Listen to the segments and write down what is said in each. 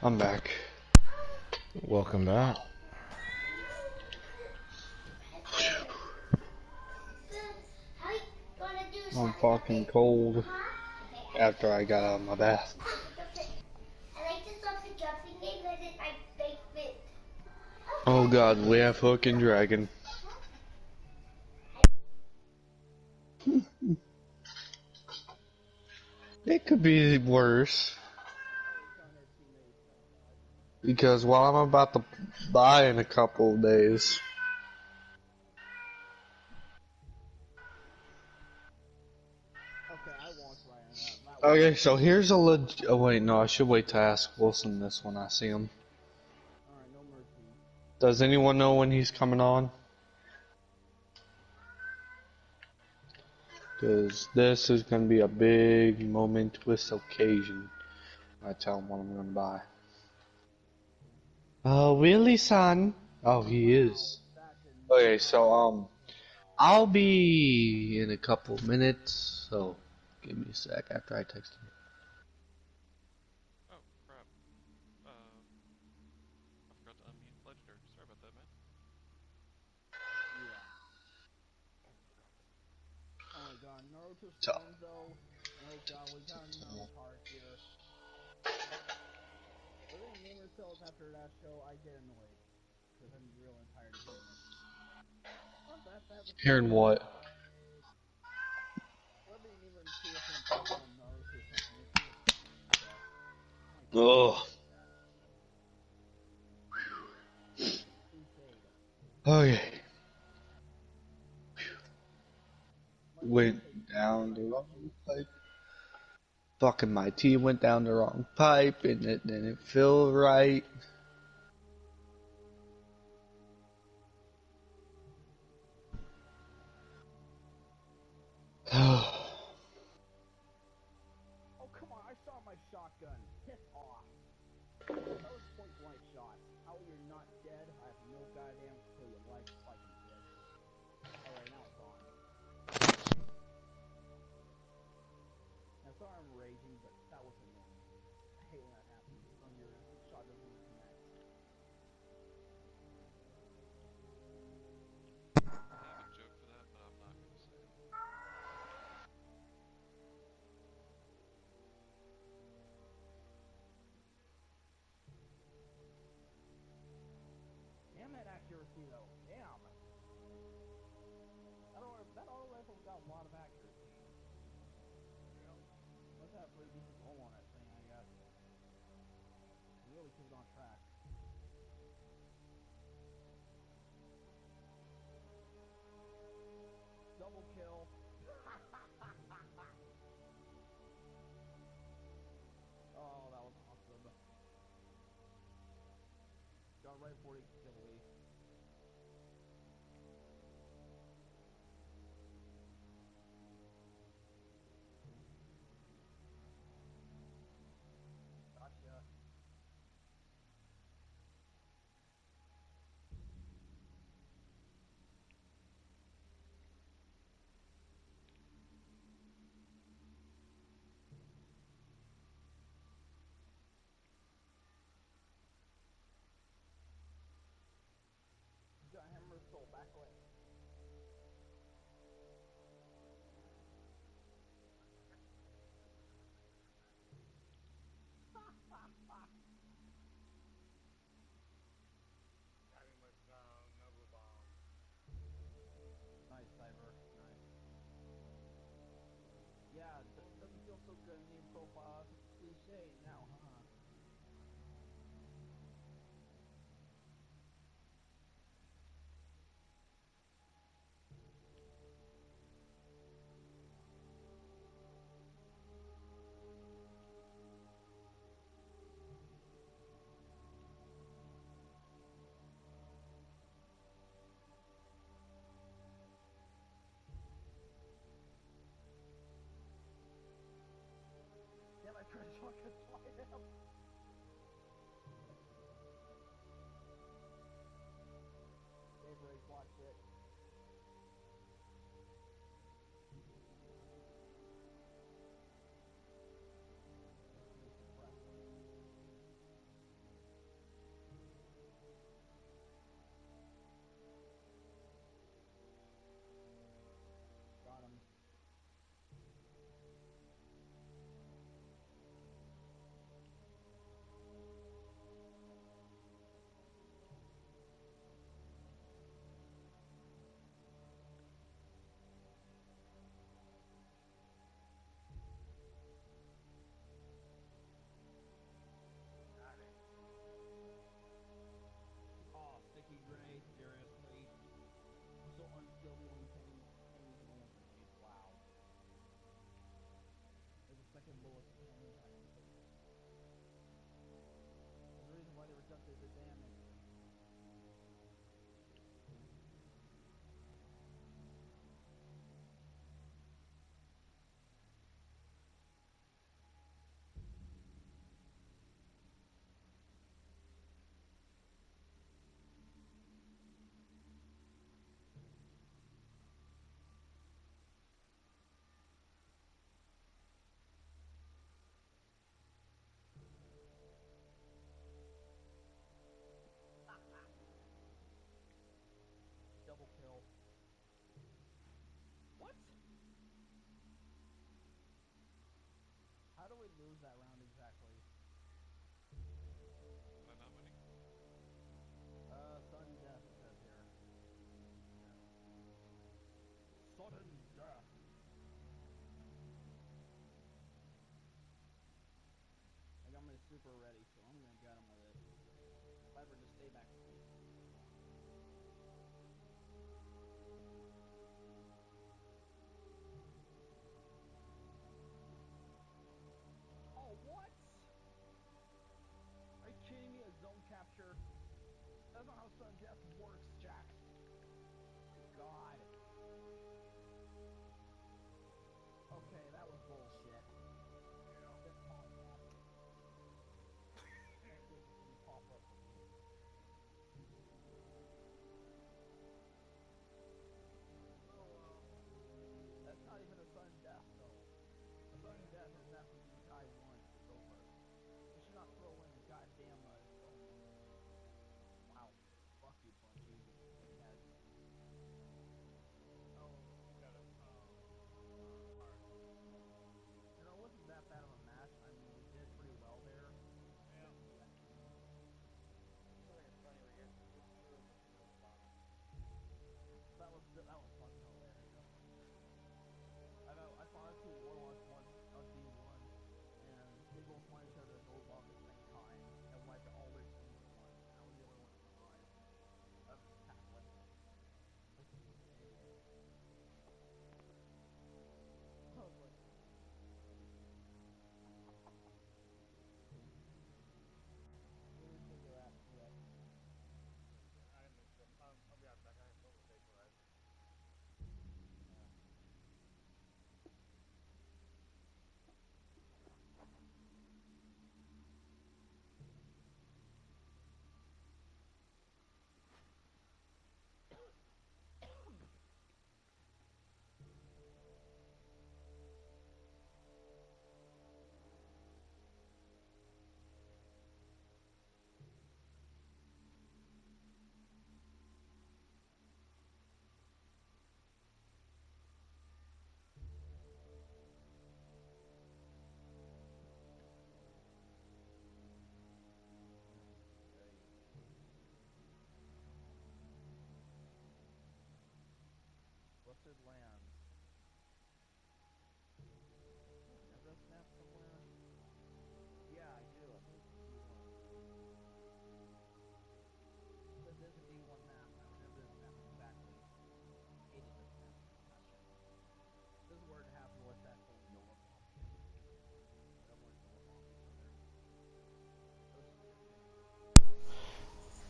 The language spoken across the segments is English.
I'm back. Welcome back. I'm fucking cold after I got out of my bath. Oh god, we have Hook and Dragon. It could be worse. Because what I'm about to buy in a couple of days. Okay, so here's a oh wait, no, I should wait to ask Wilson this when I see him. Does anyone know when he's coming on? Because this is going to be a big momentous occasion. I tell him what I'm going to buy. Oh, really, son? Oh, he is. Okay, so, I'll be in a couple minutes, so give me a sec after I text him. Oh, crap. I forgot to unmute Legendary. Sorry about that, man. Oh my god, Naruto's So, friends though. Oh god, we got another part here. We're gonna name ourselves after that show. I get annoyed. Because I'm real and tired of hearing it. hearing what? What did they even see us in a part called Naruto or something? It's just stuff. Ugh. Okay. Went down the wrong pipe. Fucking my tea went down the wrong pipe and it didn't feel right. Oh come on, I shot my shotgun. Piss off. That was point blank shot. How you're not dead, I have no goddamn clue. Your life fucking dead. Alright, now it's on. Now sorry I'm raging, but that was annoying. I hate when that happens. When your shot doesn't even connect. I have a joke for that, but I'm not going to say it. Damn that accuracy though. Damn. That auto rifle's got a lot of accuracy. Must have a pretty decent roll on that thing, I guess. Really keep it on track. Double kill. Oh, that was awesome. Got right before he killed me. Gotcha. Got hammer soul back away. Nice, Cyber. Nice. Yeah, it doesn't feel so good in name profile. It's cliche now, huh? Damn, I tried to fucking fly him.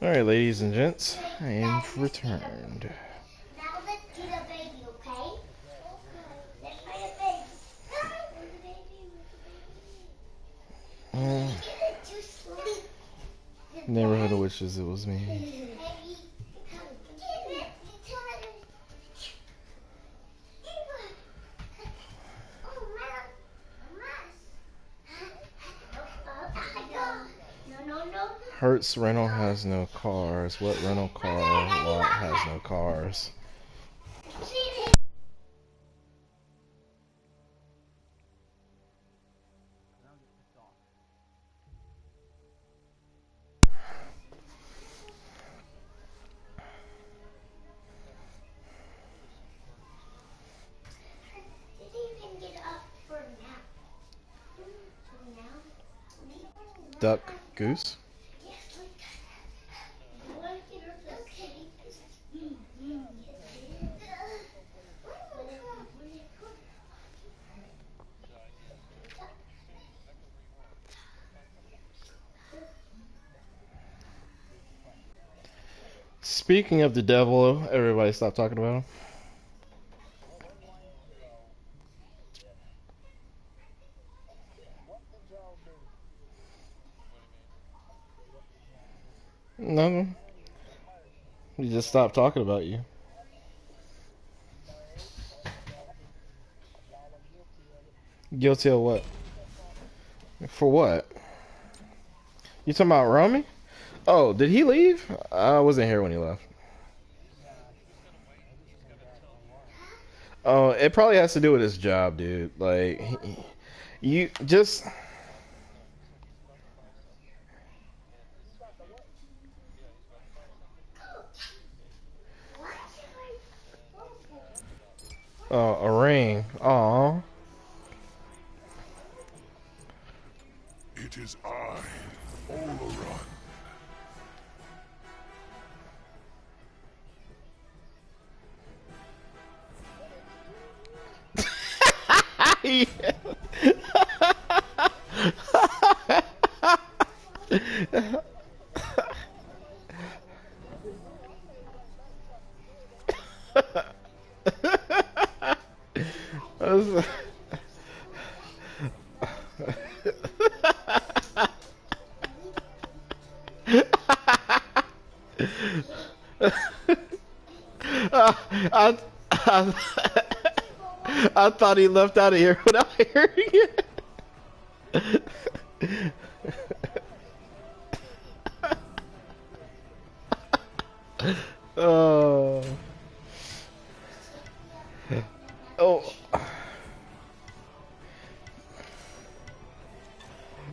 Alright, ladies and gents, I am returned. Now let's get a baby, okay? Let's find a baby. Where's the baby? Where's the baby? Get it to sleep. Neighborhood of Witches, it was me. Baby, come get it. Oh, no. Hertz Rental has no cars. What rental car lot has no cars? Duck, goose. Speaking of the devil, everybody stop talking about him. No, he just stopped talking about you. Guilty of what? For what? You talking about Romy? Oh, did he leave? I wasn't here when he left. Oh, it probably has to do with his job, dude. Like, you just... Oh, a ring. Aw. It is I, Oleron. I thought he left out of here without hearing it. Oh.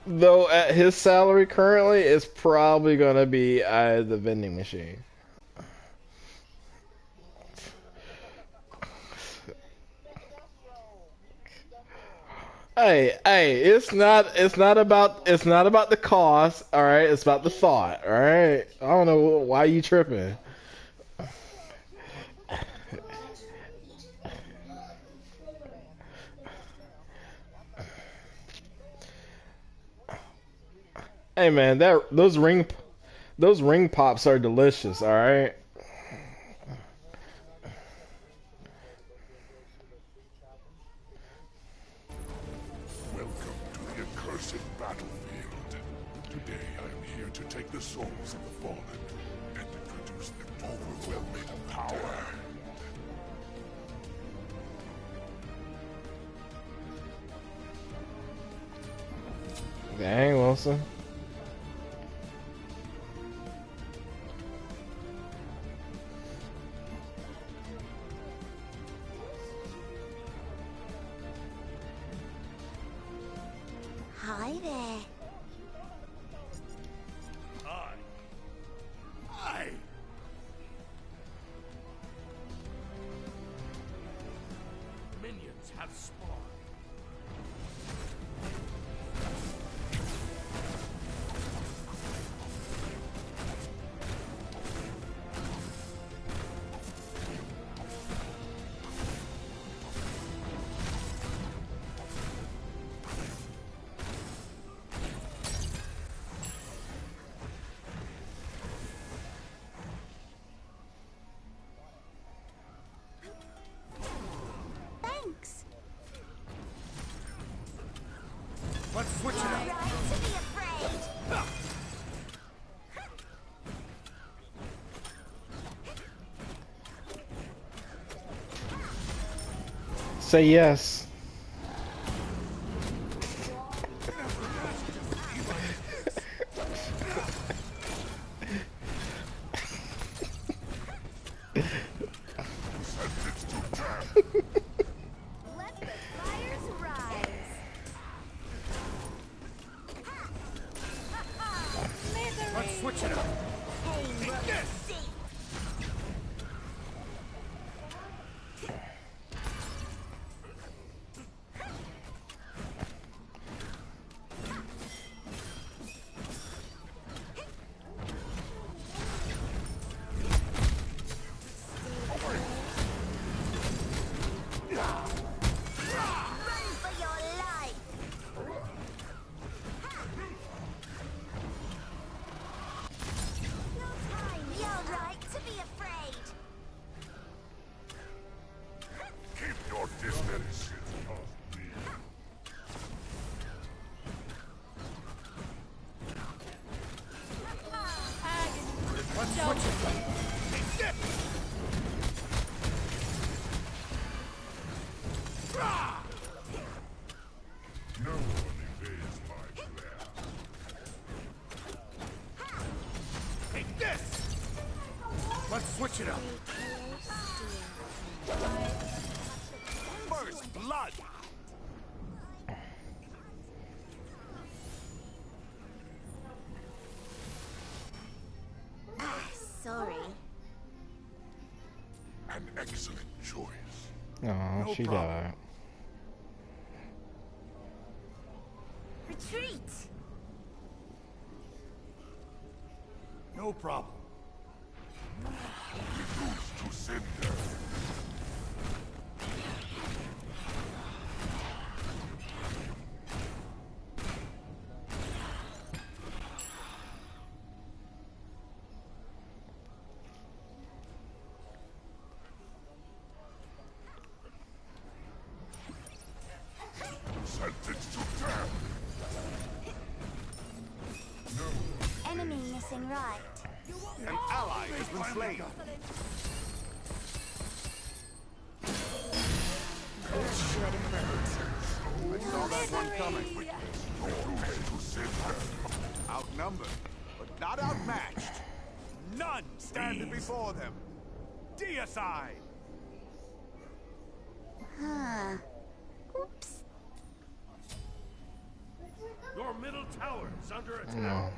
Though at his salary currently, it's probably gonna be the vending machine. Hey, it's not about the cost, all right? It's about the thought, all right? I don't know why you tripping. Hey man, those ring pops are delicious, all right? Welcome to the accursed battlefield. Today I am here to take the souls of the fallen and introduce them to overwhelming power. Dang, Wilson. Hi there. I. Minions have spawned. Let's switch it up. Right to be afraid. Say yes. Let the fires rise. Let's switch it up. Pain runs deep. Run for your life. You're right to be afraid. Keep your distance. Let's switch it up. No one evades my glare. Take this. Let's switch it up. First blood. Sorry. An excellent choice. Oh, No she problem. died. Retreat. No problem. Reduced to cinder. Sentenced to death. Enemy missing right. An ally has been slain. Should hurt. I saw that one coming. Reduced to cinder. Outnumbered, but not outmatched. None standing before them. Deicide. Huh. Oops. Your middle tower is under attack. No.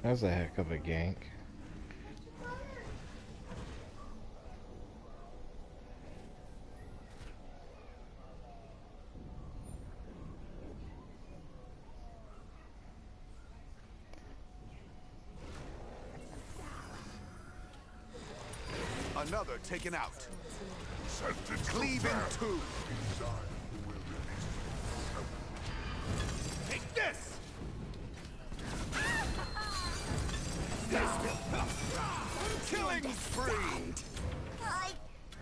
That's a heck of a gank. Another taken out. Sentenced to Cleave in death. two. Decide who will release Take this. Killing spree. I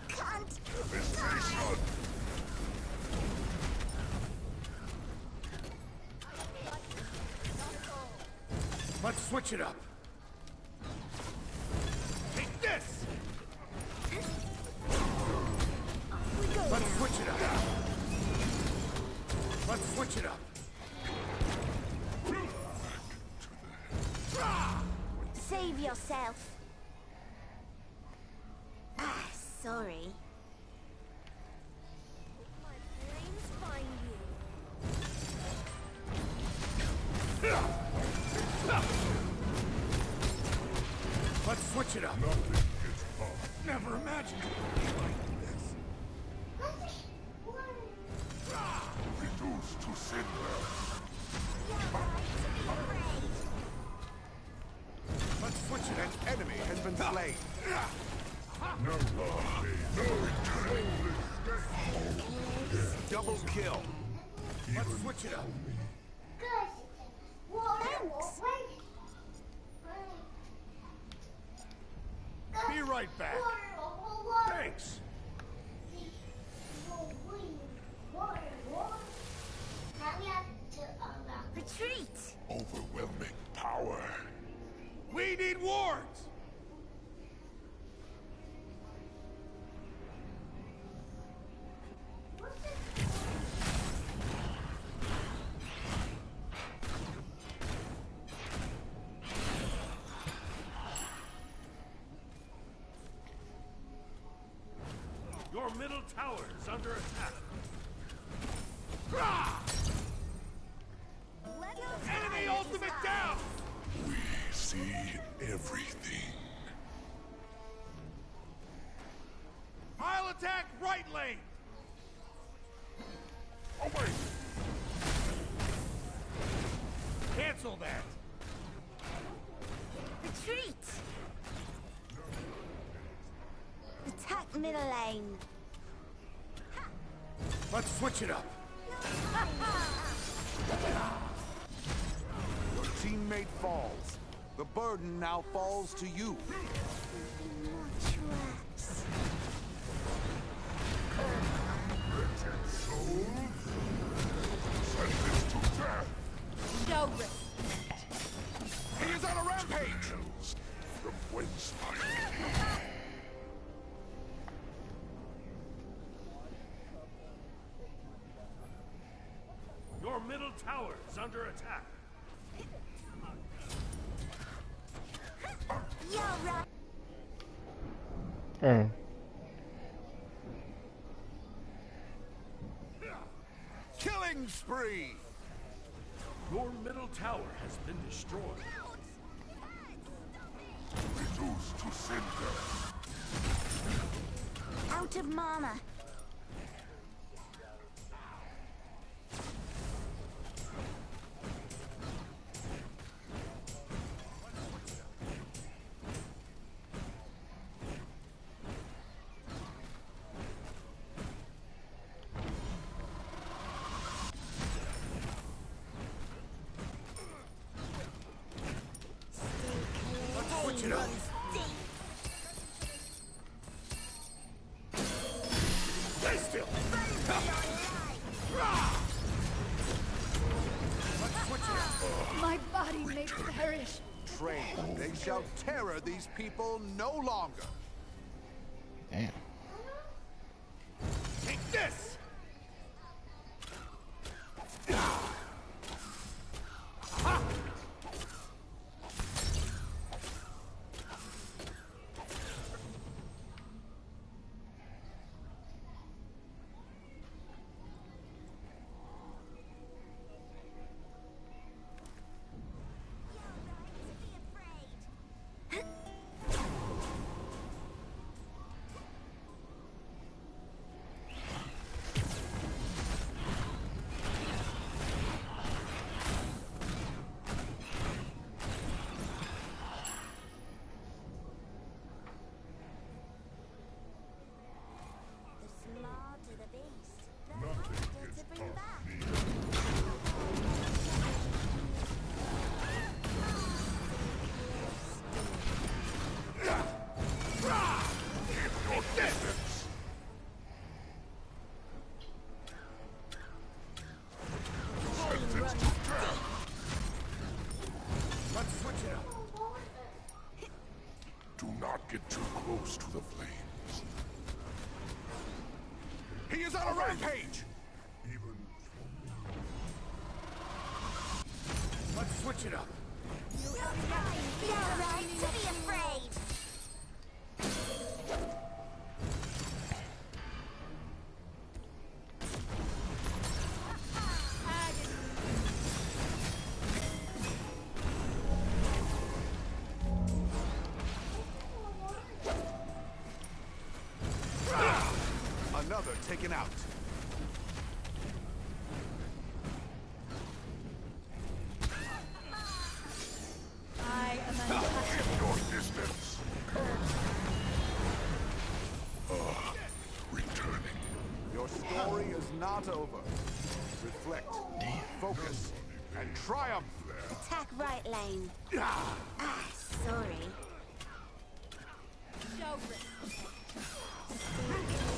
can't. devastation. Let's switch it up. Take this. Let's switch it up. Let's switch it up. Save yourself. Sorry. My flames find you. Let's switch it up. Nothing gets past. Never imagined it would be like this. Reduced to cinder. Let's switch it. An enemy has been slain. No love, no return. Double kill. Let's switch it up. Be right back. Thanks. Your middle tower is under attack. Enemy ultimate down! We see everything. I'll attack right lane! Oh wait! Cancel that! Retreat! Attack middle lane. Let's switch it up. Your teammate falls. The burden now falls to you. Tracks. Sentence to death! Show respect. He is on a rampage! Hells, from whence I Your middle tower is under attack. You're right. Killing spree! Your middle tower has been destroyed. reduce to cinder. Out of mana. Switch it up. Stay still! Let's switch it up. My body may perish. Train. They shall terror these people no longer. Damn. Take this! The smarter the beast, the harder to bring back. Let's switch it up. Do not get too close to the flames. He is on a rampage! Even Let's switch it up. You're right to be afraid. Another taken out. I am untouchable. your distance. Returning. Your story is not over. Reflect, focus, and triumph. Attack right lane. Ah! Sorry. Show respect.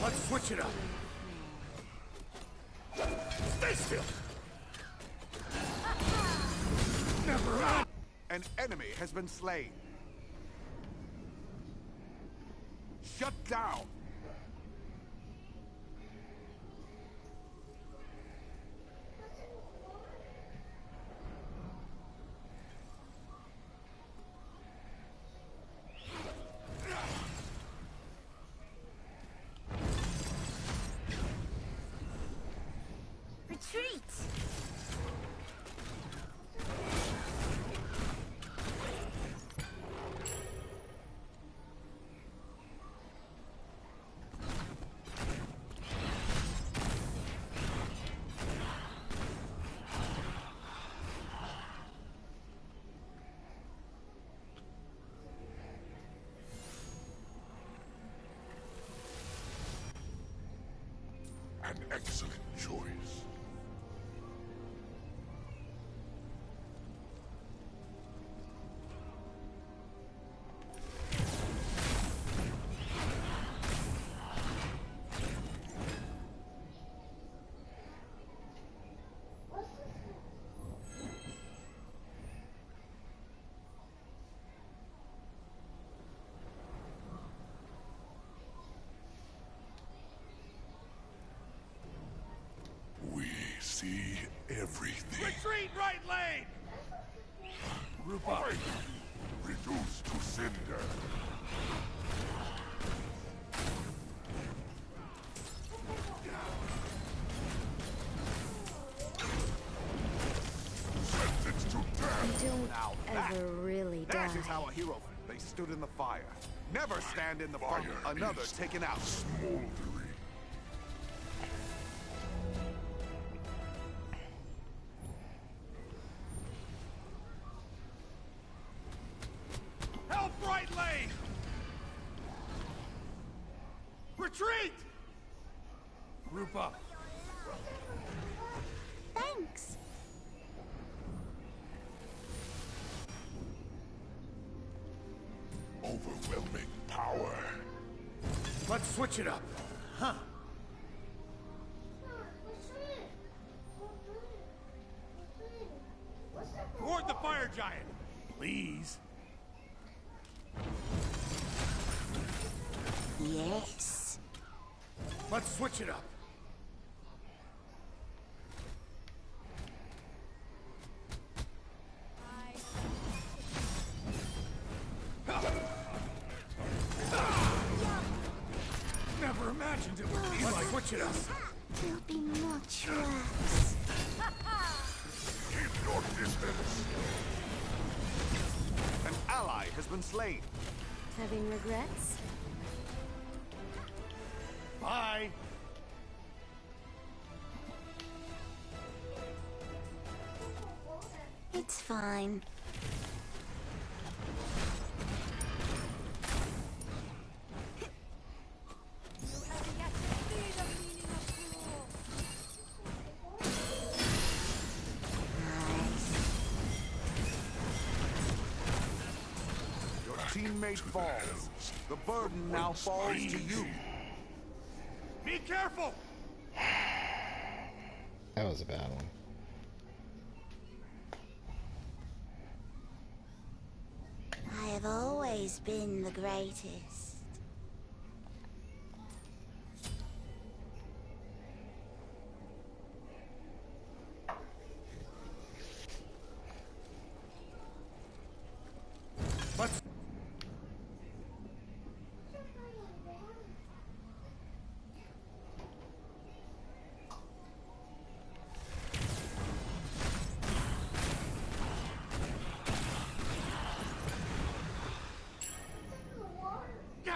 Let's switch it up. Stay still. Never run. An enemy has been slain. Shut down. Retreat! An excellent choice. We see everything. Retreat, right lane! Group up. Reduced to cinder. Sentenced to death. Don't Now ever really die. that is how a hero. They stood in the fire. Never stand in the front. Fire Another is taken out. Smoldering. Help right lane! Retreat! Group up. Thanks. Overwhelming power. Let's switch it up. Huh. Toward the fire giant. Please. Yes. Let's switch it up. Never imagined it would be like. Switch it up. There'll be much worse. Keep your distance. An ally has been slain. Having regrets? Bye. It's fine. You have yet to see the meaning of cruel. Your teammate falls. The burden now falls to you. Be careful! That was a bad one. I have always been the greatest. Let's... Gah!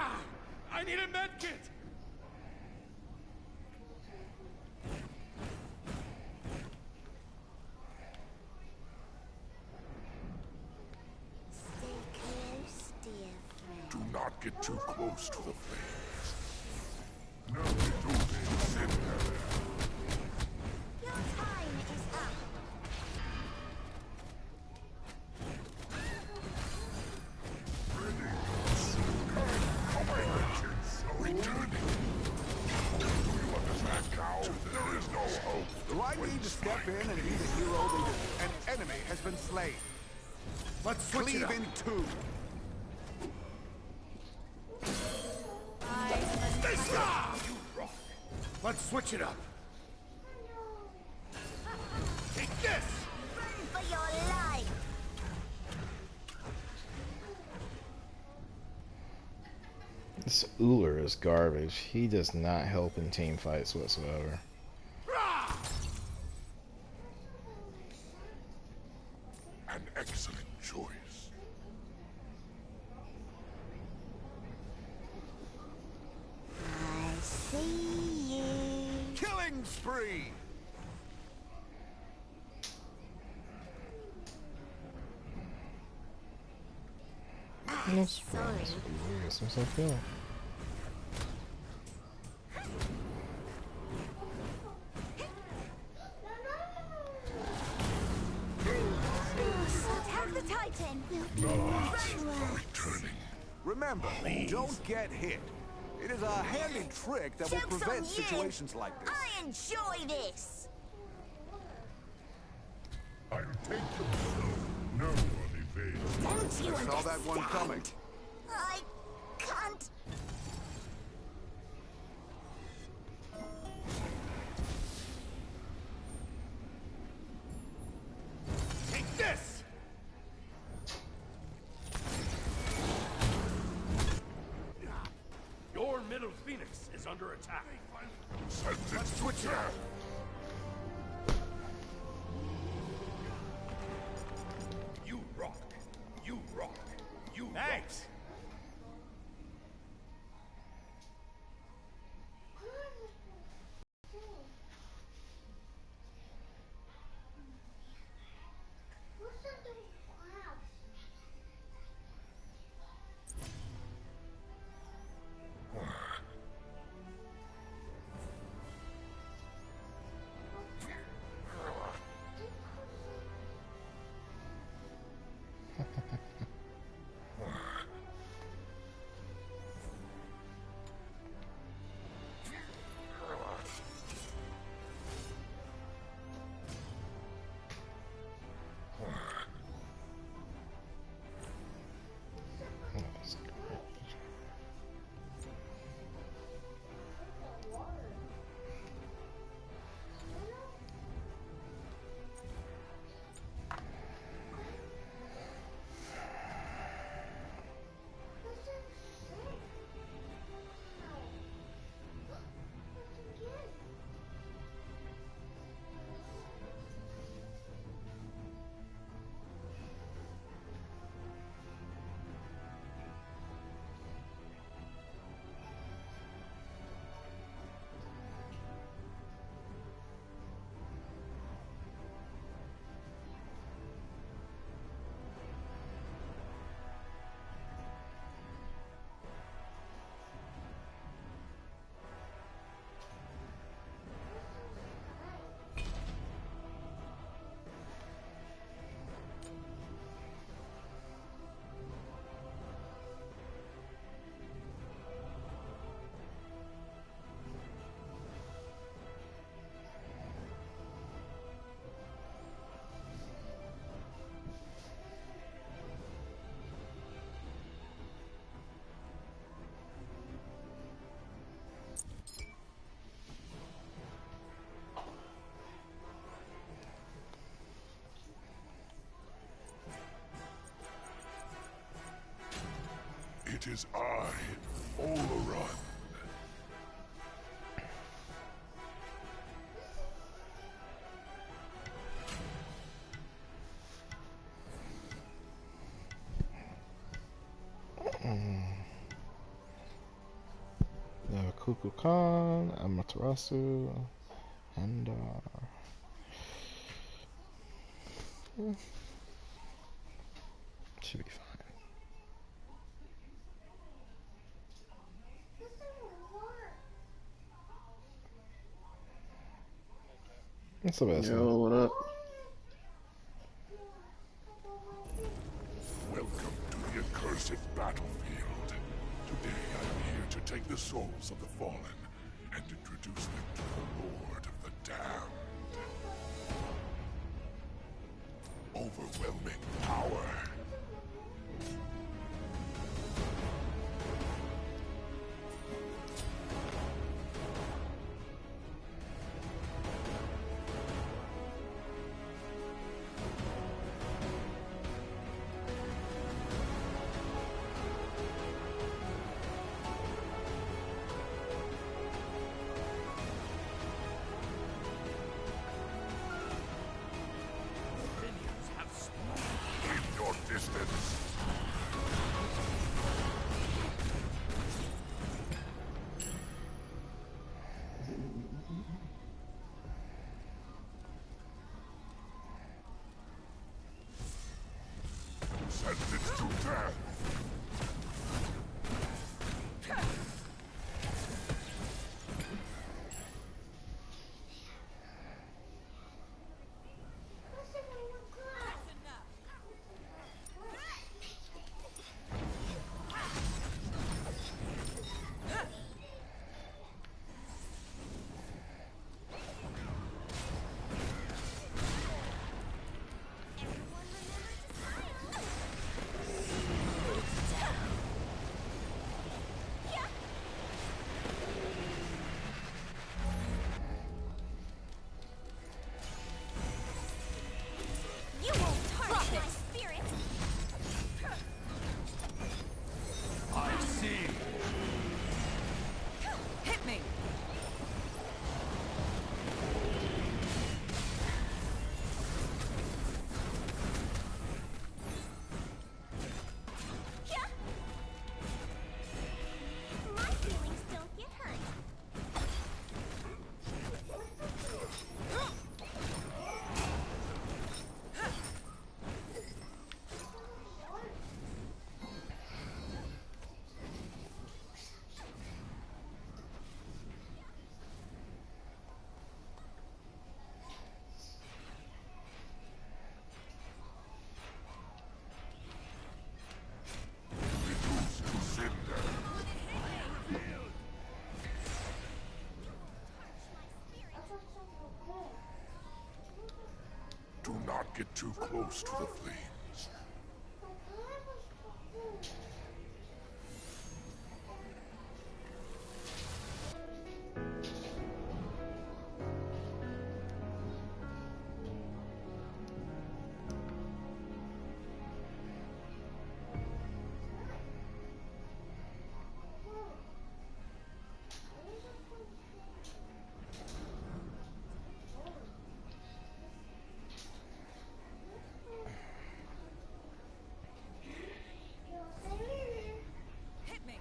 I need a med kit! Stay close, dear friend. Do not get too close to the flames. No, reduced to cinder. Your time is up. Returning. Do you understand now? There is no hope. Do I need to step in and be the hero they did? An enemy has been slain. Let's switch it up. in two. I am untouchable. Let's switch it up. Take this! Run for your life. This Uller is garbage. He does not help in team fights whatsoever. excellent choice. I see you. Killing spree! Yes, Sorry. yes, what's up here? Attack the Titan. Returning. Remember, don't get hit. It is a handy trick that will Joke's on prevent you. situations like this. I enjoy this. I'll take them slow. No one evades. Don't you I saw that one coming. understand? I can't. Take this! Your middle phoenix is under attack. Let's switch it out. You rock. You rock. You Thanks. It is I, Oleron. Yeah, Kuku Khan, Amaterasu, and yeah, should be fine. What's the best? Yo, what up? Welcome to the accursed battlefield. Today I am here to take the souls of the fallen and introduce them to the Lord of the Damned. Overwhelming power. get too close to the flames. Hit me.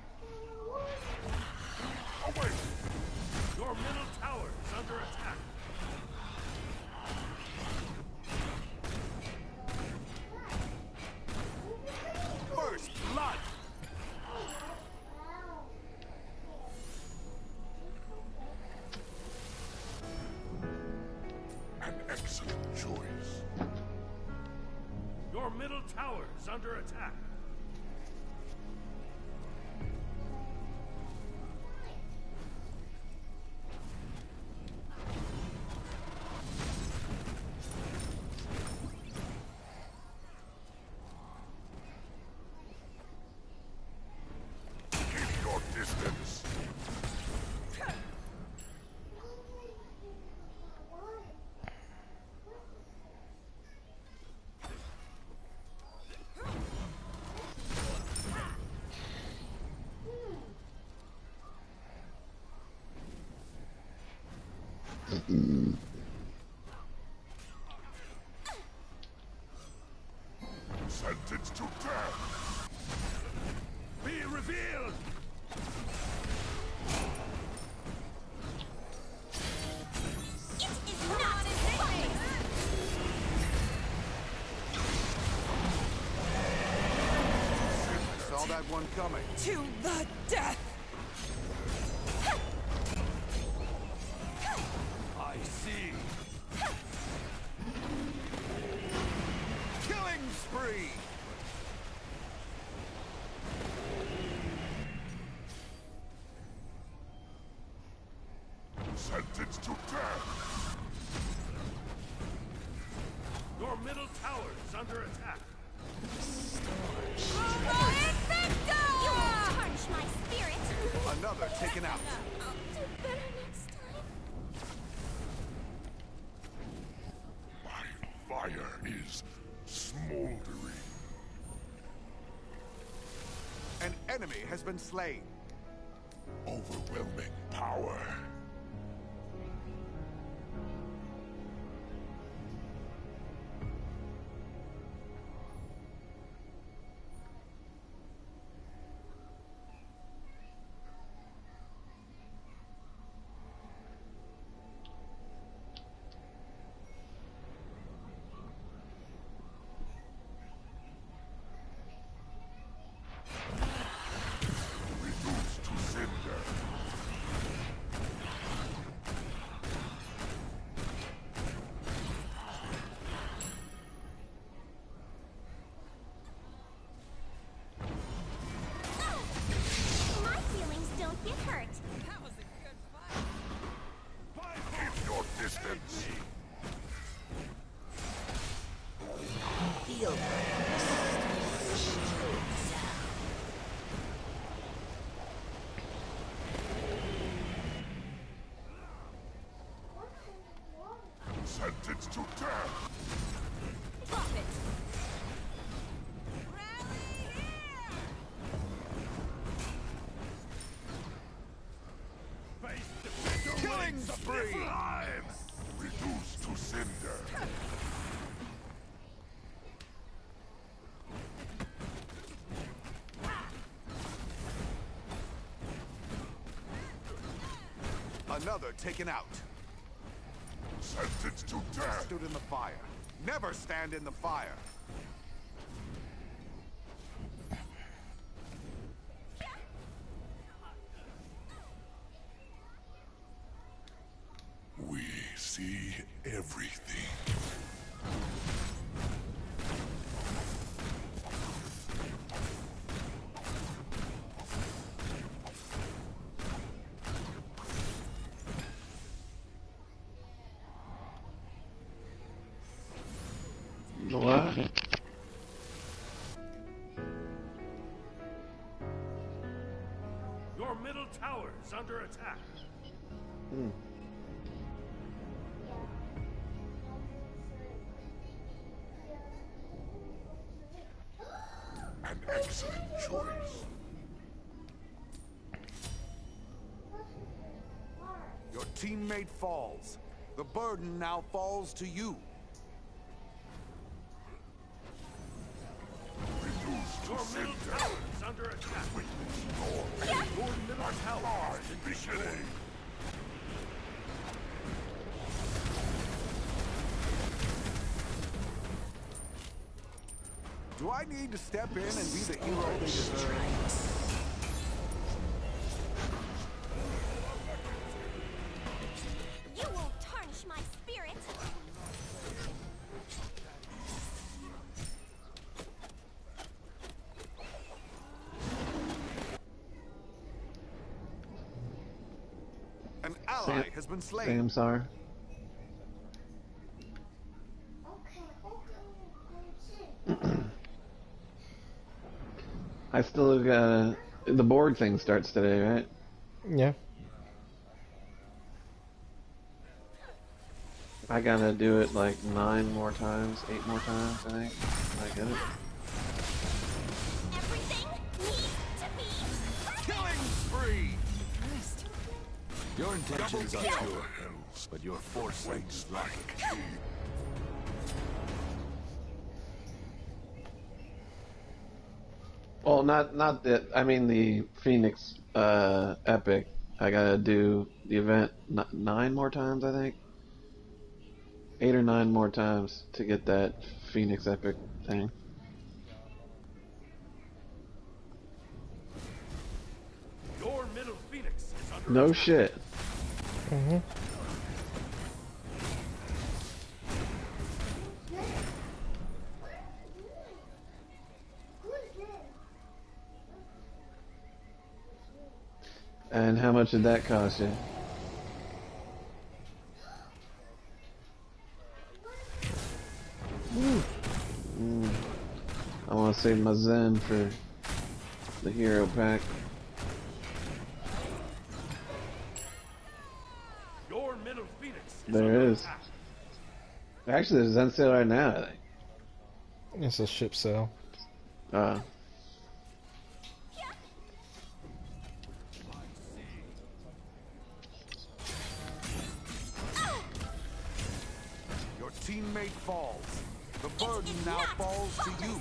Away! Your middle tower is under attack. First blood! An excellent choice. Your middle tower is under attack. Keep your distance. Sentenced to death. Be revealed! It is not fun. Saw that one coming. To the death. I see. Killing spree! Sentenced to death. Your middle tower is under attack. You won't tarnish my spirit. Another taken out. I'll do better next time. My fire is smoldering. An enemy has been slain. Overwhelming power. Reduced to cinder. My feelings don't get hurt. That was a good fight. Keep your distance. Feel Sentenced to death. Drop it. Rally here. Face the Killing spree! Reduced to cinder. Another taken out. Sentenced to death. Stood in the fire. Never stand in the fire. We see everything. What? Your middle tower is under attack. Hmm. An excellent choice. Your teammate falls. The burden now falls to you. Your middle tower is under attack. Your middle tower is destroyed. Do I need to step in and be the hero they deserve? You won't tarnish my spirit. An ally has been slain. Damn, sorry. I still got the board thing starts today, right? Yeah. I gotta do it like 9 more times, 8 more times, I think. I get it. Everything needs to be Killing spree! Your intentions are Pure pure, hells. but your foresight lack. Well, not that. I mean the Phoenix epic. I gotta do the event 9 more times, I think. 8 or 9 more times to get that Phoenix epic thing. Your middle phoenix is under No attack. shit. Mm-hmm. And how much did that cost you? I want to save my Zen for the hero pack. Your middle phoenix is There under it is. attack. Actually, there's Zen sale right now, I think. It's a ship sale. Your teammate falls. The burden now falls to you.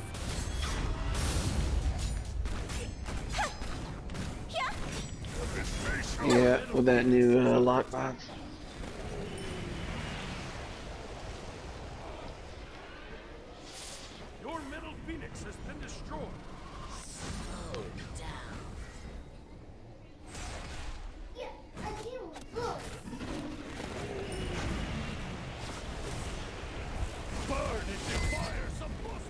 Yeah, with that new lockbox. Your middle phoenix has been destroyed. Burn into fire, suppose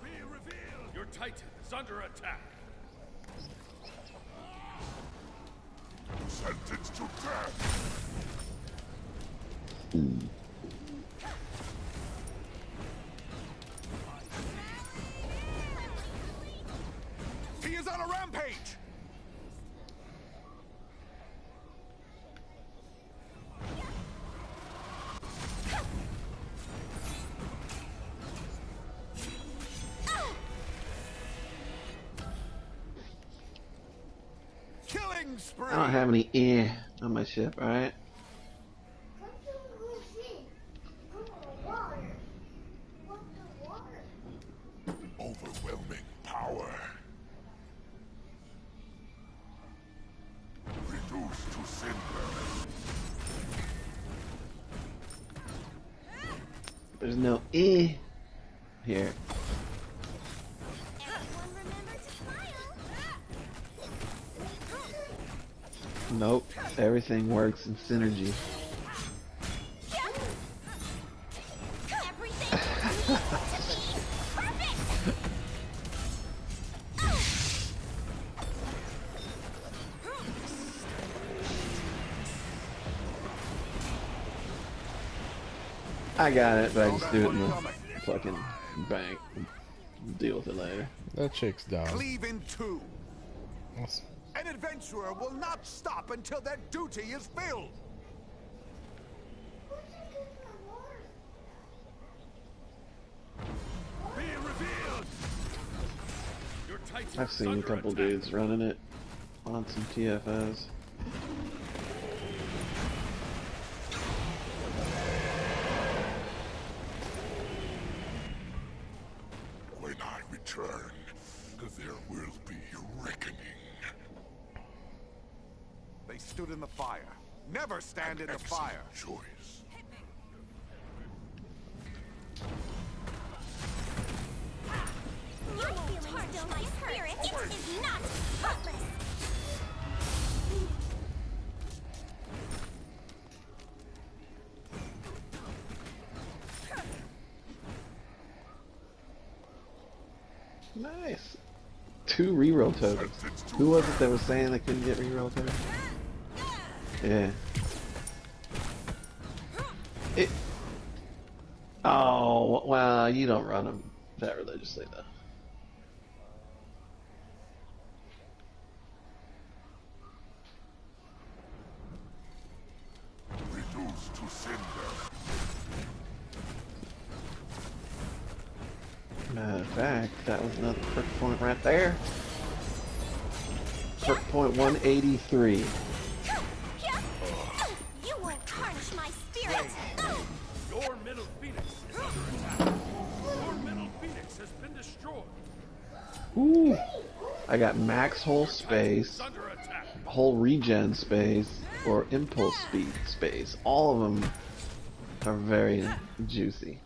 Be revealed. Your titan is under attack. Sentenced to death. He is on a rampage! Killing spree! I don't have any air on my ship, alright? Overwhelming power. Reduced to cinder. There's no air here. Everyone remember to smile. Nope. Everything works in synergy. Everything needs to be perfect. I got it, but I just do it in the fucking bank. Deal with it later. That chick's dumb. Cleave in two. That's- An adventurer will not stop until their duty is filled. Be revealed. Your Titan I've seen a under couple attack. dudes running it on some TFOs. When I return, there will be reckoning. They stood in the fire. Never stand in the fire. Choice. Your feelings don't my spirit. It is not heartless. Nice. 2 reroll tokens. Who was it that was saying they couldn't get reroll tokens? Yeah. It. Oh, well, you don't run them that religiously, though. Reduced to cinder. Matter of fact, that was another perk point right there. Perk point 183. You won't tarnish my spirit. Your middle phoenix is under attack. Your middle phoenix has been destroyed. Ooh. I got max whole space, Is under attack. whole regen space, or impulse speed space. All of them are very juicy.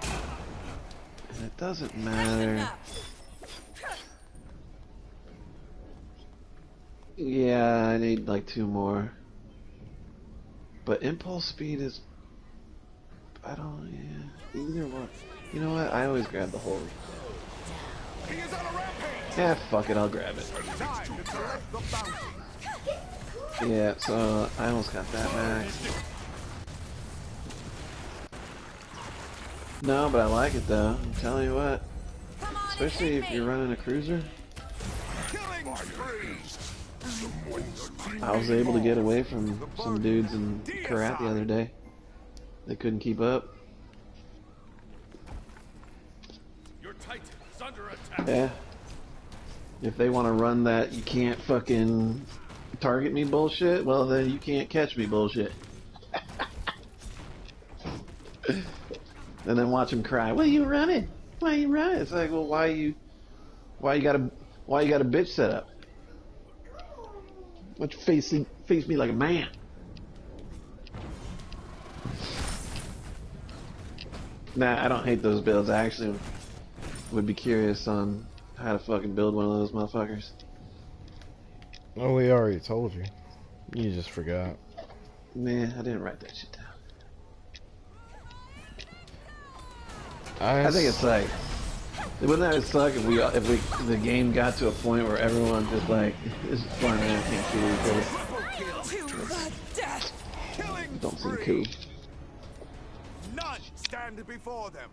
And it doesn't matter. Yeah, I need like 2 more. But impulse speed is... I don't... Yeah, either one. You know what? I always grab the whole... He is on a rampage. Yeah, fuck it, I'll grab it. Time to collect the bounty. Yeah, so I almost got that max. No, but I like it though. I'm telling you what. Especially if you're running a cruiser. Killing spree. I was able to get away from some dudes in Karat the other day. They couldn't keep up. Your Titan is under attack. Yeah. If they want to run that you can't fucking target me bullshit, well then you can't catch me bullshit. And then watch them cry, "What are you running? Why are you running?" It's like, well, why you got a bitch set up? Why don't you face me like a man? Nah, I don't hate those builds. I actually would be curious on how to fucking build one of those motherfuckers. Oh, we already told you. You just forgot. Man, I didn't write that shit down. I I think it's like, wouldn't that suck if the game got to a point where everyone just like, this is fun and I can't kill each other. To the death. Killing Don't seem spree. cool. None stand before them.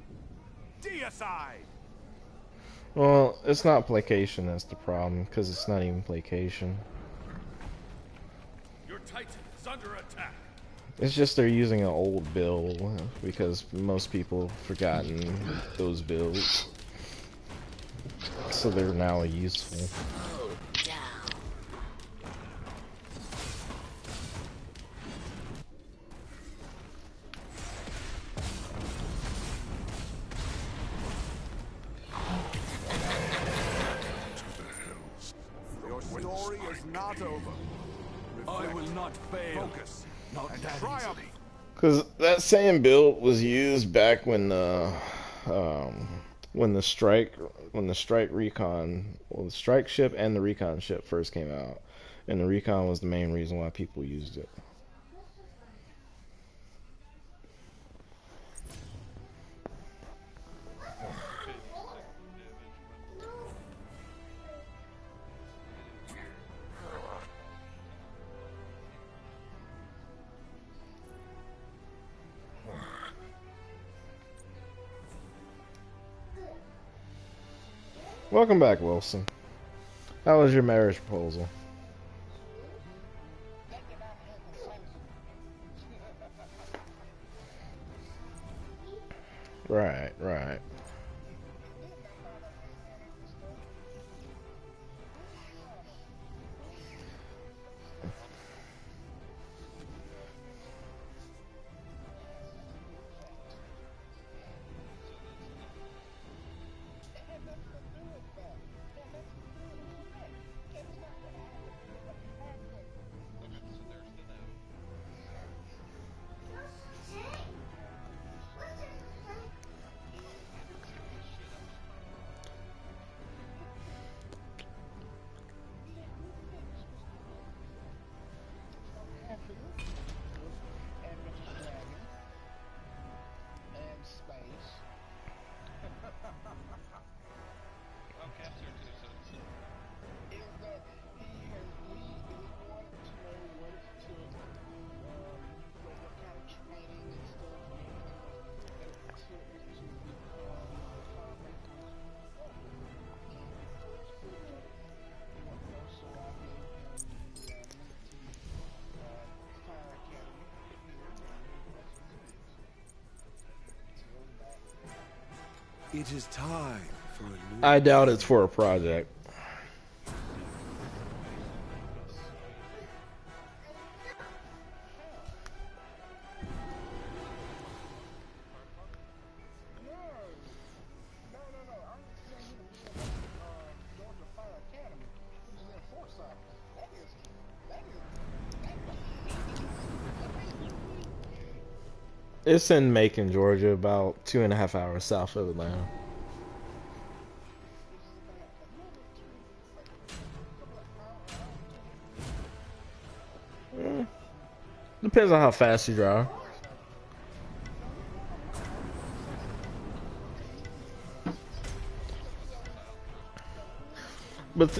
Deicide. Well, it's not placation that's the problem, because it's not even placation. Your Titan is under attack. It's just they're using an old build, because most people have forgotten those builds. So they're now useful. Your story is not over. I will not fail. Focus. Not And that triumph. easily. Because that same build was used back when the strike recon, well, the strike ship and the recon ship first came out, and the recon was the main reason why people used it. Welcome back, Wilson. How was your marriage proposal? Right, right. Oh, Cap's here too, so it's It is time for a new... I doubt it's for a project. It's in Macon, Georgia, about 2.5 hours south of Atlanta. Depends on how fast you drive. But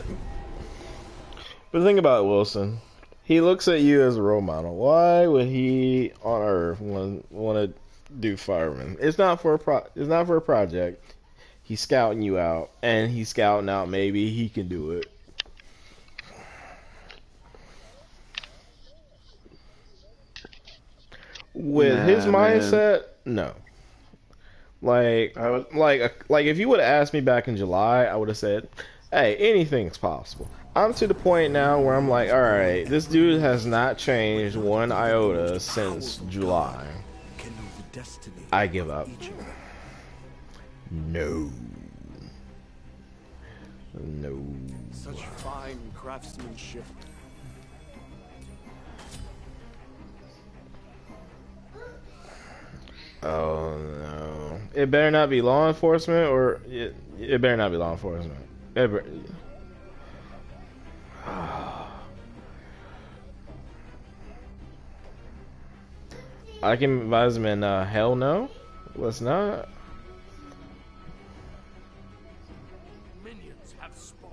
think about it, Wilson. He looks at you as a role model. Why would he on Earth want to do fireman? It's not for a project. He's scouting you out, and he's scouting out maybe he can do it. With his mindset, no. Like if you would have asked me back in July, I would have said, "Hey, anything's possible." I'm to the point now where I'm like, all right, this dude has not changed one iota since July. I give up. No. No. Such fine craftsmanship. Oh no! It better not be law enforcement, or it better not be law enforcement. I can advise him in hell no. Let's not. Minions have spawned.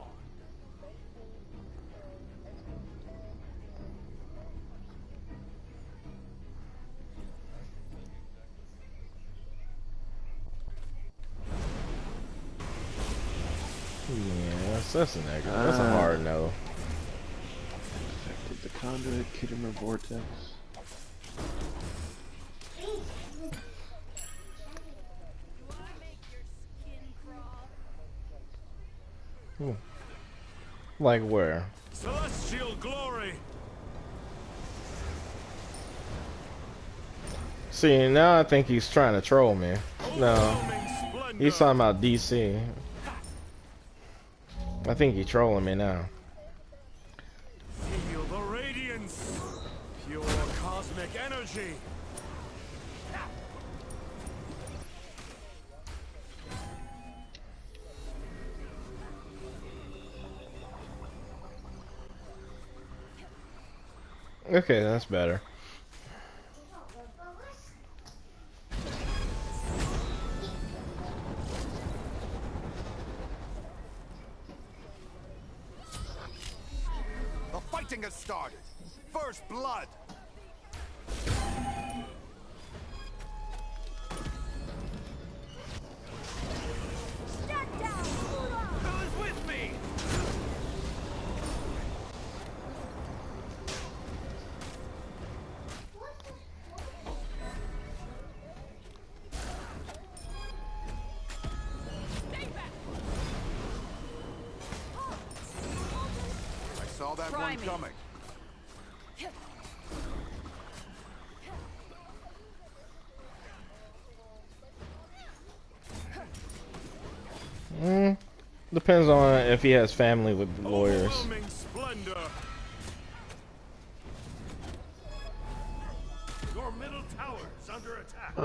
Yeah, that's a negative. That's a hard no. Affected the conduit, Kittimer vortex. Like where? Celestial glory. See, now I think he's trying to troll me. No, he's talking about DC. I think he's trolling me now. Feel the radiance. Pure cosmic energy. Okay, that's better. The fighting has started. First blood. Shut down, Buddha! that one coming. Depends on if he has family with lawyers. Splendor. Your middle tower is under attack.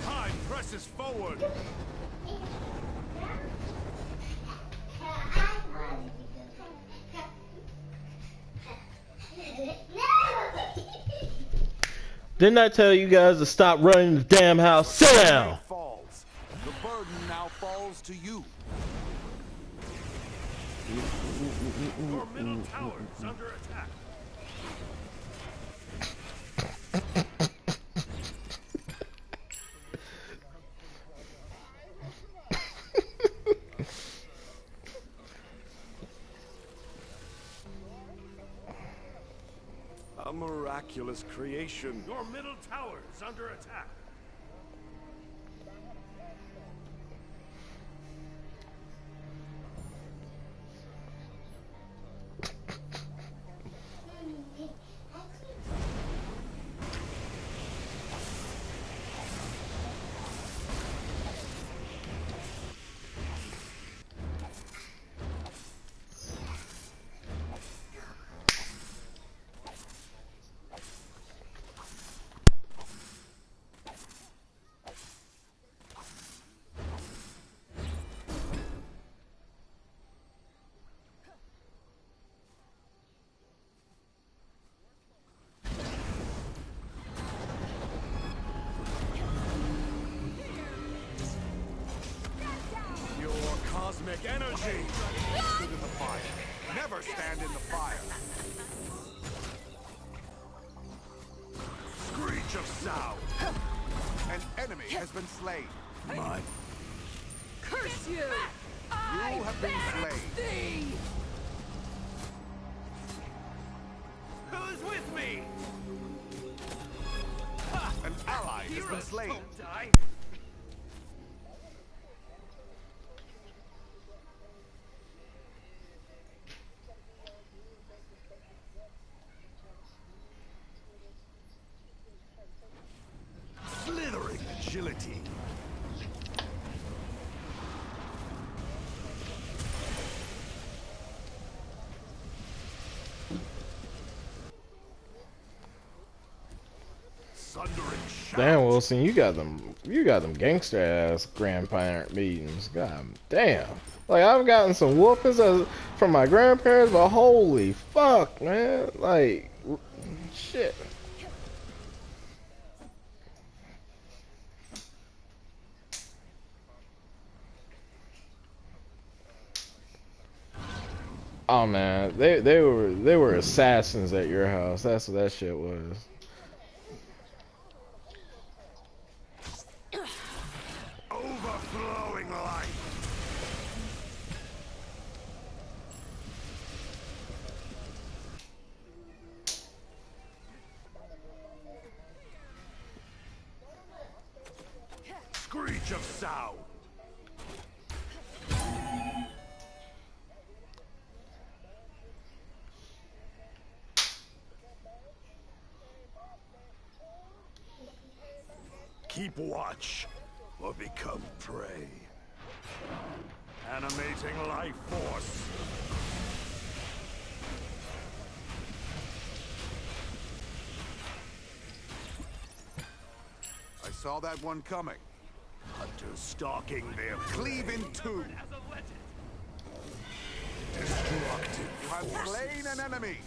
Time presses forward. Didn't I tell you guys to stop running the damn house? Sit down! Falls. The burden now falls to you. Your middle tower is under attack. A miraculous creation. Your middle tower is under attack. Cosmic energy! Stood in the fire. Never stand in the fire. Screech of sound. An enemy has been slain. Mine. Curse you! You have been slain. Who's with me? An ally has been slain. Don't die. Slithering agility. Damn, Wilson, you got them gangster ass grandparent meetings. God damn. Like, I've gotten some whoopings from my grandparents, but holy fuck, man. Like, shit. Oh man, they were assassins at your house. That's what that shit was. Overflowing light. Screech of sound. Keep watch or become prey. Animating life force. I saw that one coming. Hunters stalking their Cleave in two. destructive You have slain an enemy.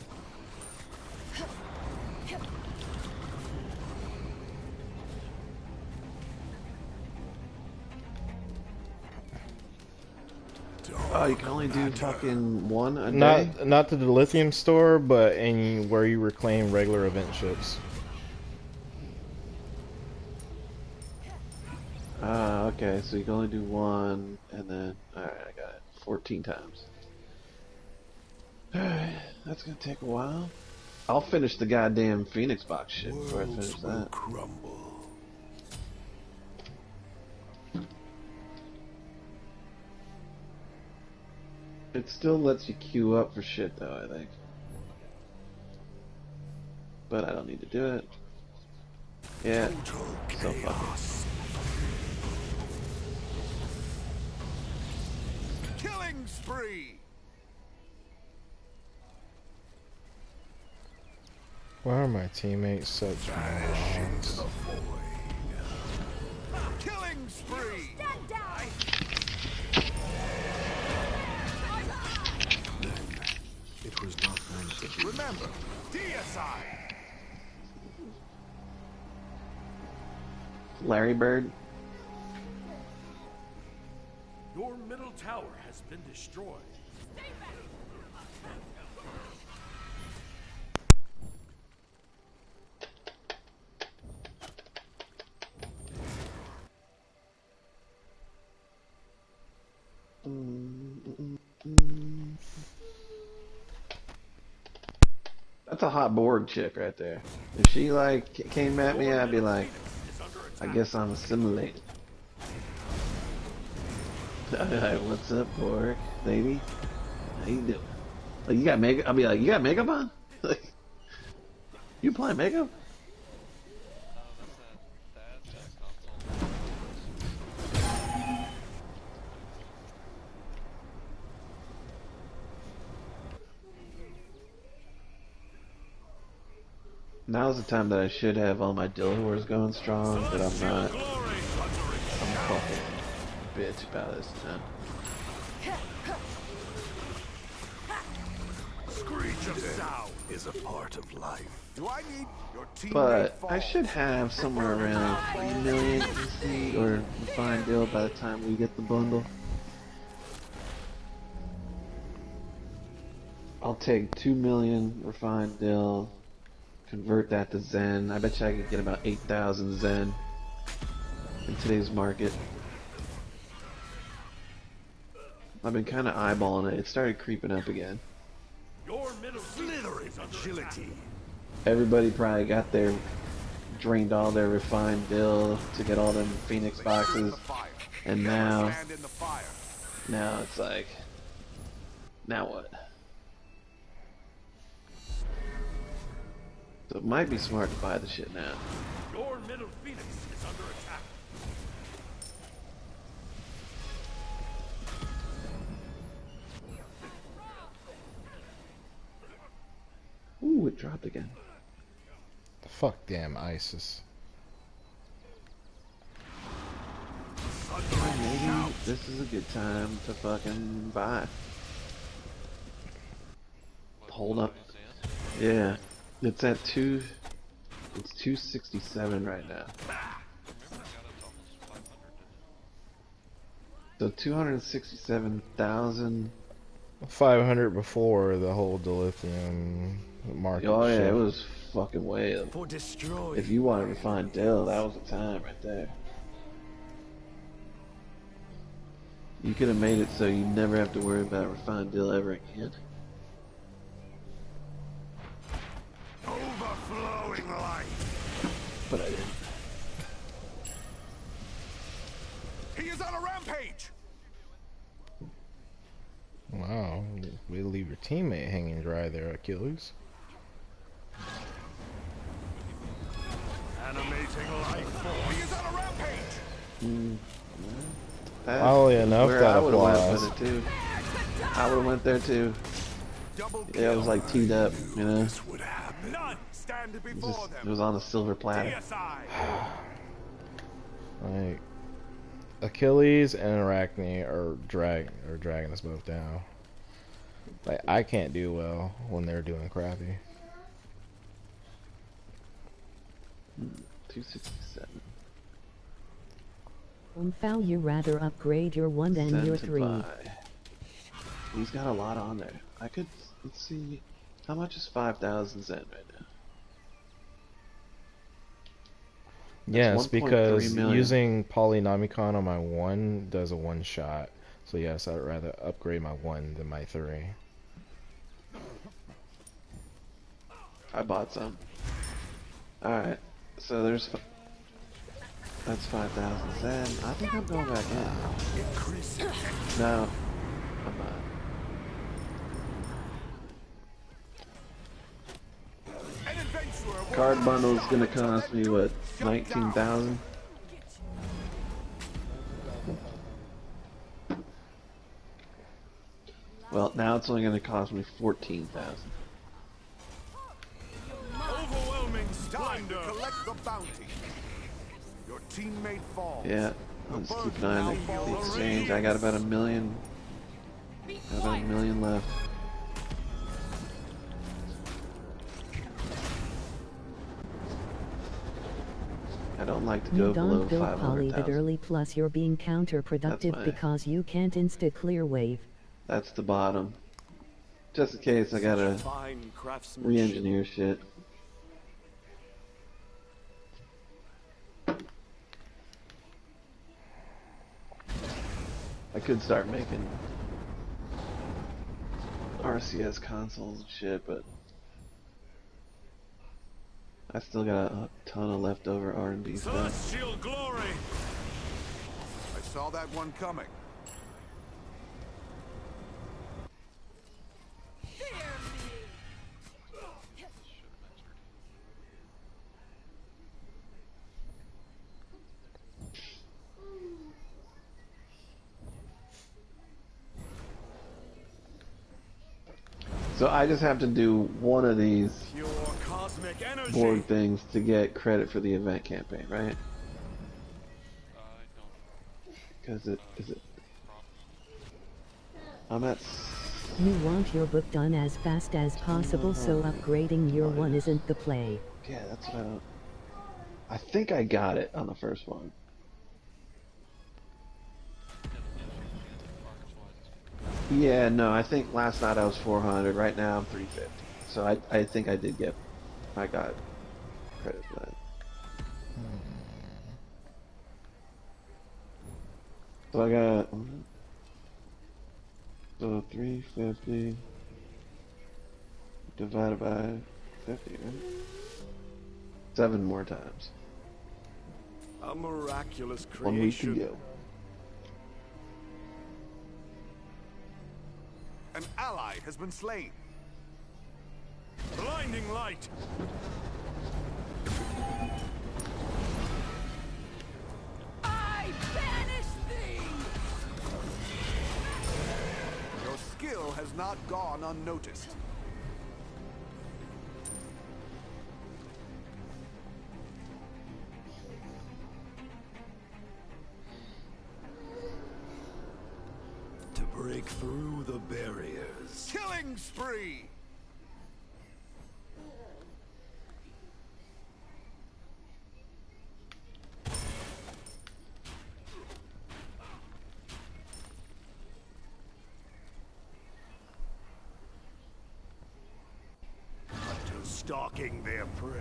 Oh, you can only do fucking one a day? Not to the lithium store, but in where you reclaim regular event ships. Okay, so you can only do one, and then, alright, I got it. 14 times. Alright, that's gonna take a while. I'll finish the goddamn Phoenix box shit before I finish that. Crumble. It still lets you queue up for shit though, I think. But I don't need to do it. Yeah. So fuck it. Killing spree. Why are my teammates such morons? Killing spree. Stand down. It was not meant to be. Remember, deicide. Larry Bird. Your middle tower has been destroyed. Stay back. That's a hot Borg chick right there. If she like came at me, I'd be like, I guess I'm assimilated. Like, what's up, Borg lady? How you doing? Like, you got makeup? I'll be like, you got makeup on? Like, you applying makeup? Now's the time that I should have all my Dillahors going strong, but I'm not. I'm a fucking bitch about this now. Screech of sound is a part of life. Do I need your teammate? But I should have somewhere around 3 million EC or refined dill by the time we get the bundle. I'll take 2 million refined dill, convert that to Zen. I bet you I could get about 8,000 Zen in today's market. I've been kind of eyeballing it. It started creeping up again. Your middle slithering agility. Everybody probably got their drained all their refined dill to get all them Phoenix boxes, and now it's like, now what? So it might be smart to buy the shit now. Your middle Phoenix is under attack. Ooh, it dropped again. Fuck damn ISIS. Maybe this is a good time to fucking buy. Hold up. Yeah. It's at it's 267 right now. So 267,000. 500 before the whole dilithium market. Oh yeah, shit. it was fucking way up. If you wanted to find Dill, that was the time right there. You could have made it so you never have to worry about refined Dill ever again. Overflowing light. But I didn't. He is on a rampage. Wow, way to leave your teammate hanging dry there, Achilles. Animating life force. He is on a rampage. Oddly enough, where that I would've went applies. with it too. I would've went there too. Yeah, it was like teed up, you know. None stand before them. It was on a silver platter. Like Achilles and Arachne are dragging us both down. Like I can't do well when they're doing crappy. 267. Foul, you rather upgrade your 1 than Send your to 3. buy. He's got a lot on there. I could, let's see, how much is 5,000 Zen right now? Yes, 1.3 because million. using Polynomicon on my 1 does a 1-shot. So yes, I'd rather upgrade my 1 than my 3. I bought some. Alright, so there's... That's 5,000. I think I'm going back in. No, I'm not. Card bundle is gonna cost me what, 19,000? Well, now it's only gonna cost me 14,000. Overwhelming splendor. Collect the bounty. Your teammate falls. Yeah, I'll just keep an eye on the exchange. I got about $1 million. Got about $1 million left. I don't like to go below 500,000. You don't build poly that early, plus you're being counterproductive because you can't insta-clear wave. That's the bottom. Just in case I gotta re-engineer shit. I could start making RCS consoles and shit, but I still got a ton of leftover R&D stuff. Celestial glory. I saw that one coming. So I just have to do one of these board things to get credit for the event campaign, right? Because is it? I'm at. You want your book done as fast as possible, so upgrading your one isn't the play. Yeah, that's what I think I got it on the first one. Yeah, no, I think last night I was 400. Right now I'm 350. So I think I got credit for that. So I got 350 divided by 50, right? 7 more times. A miraculous creation. 1 week to go. An ally has been slain. Blinding light. I banish thee. Your skill has not gone unnoticed. To break through the barriers. Killing spree. Hunters stalking their prey.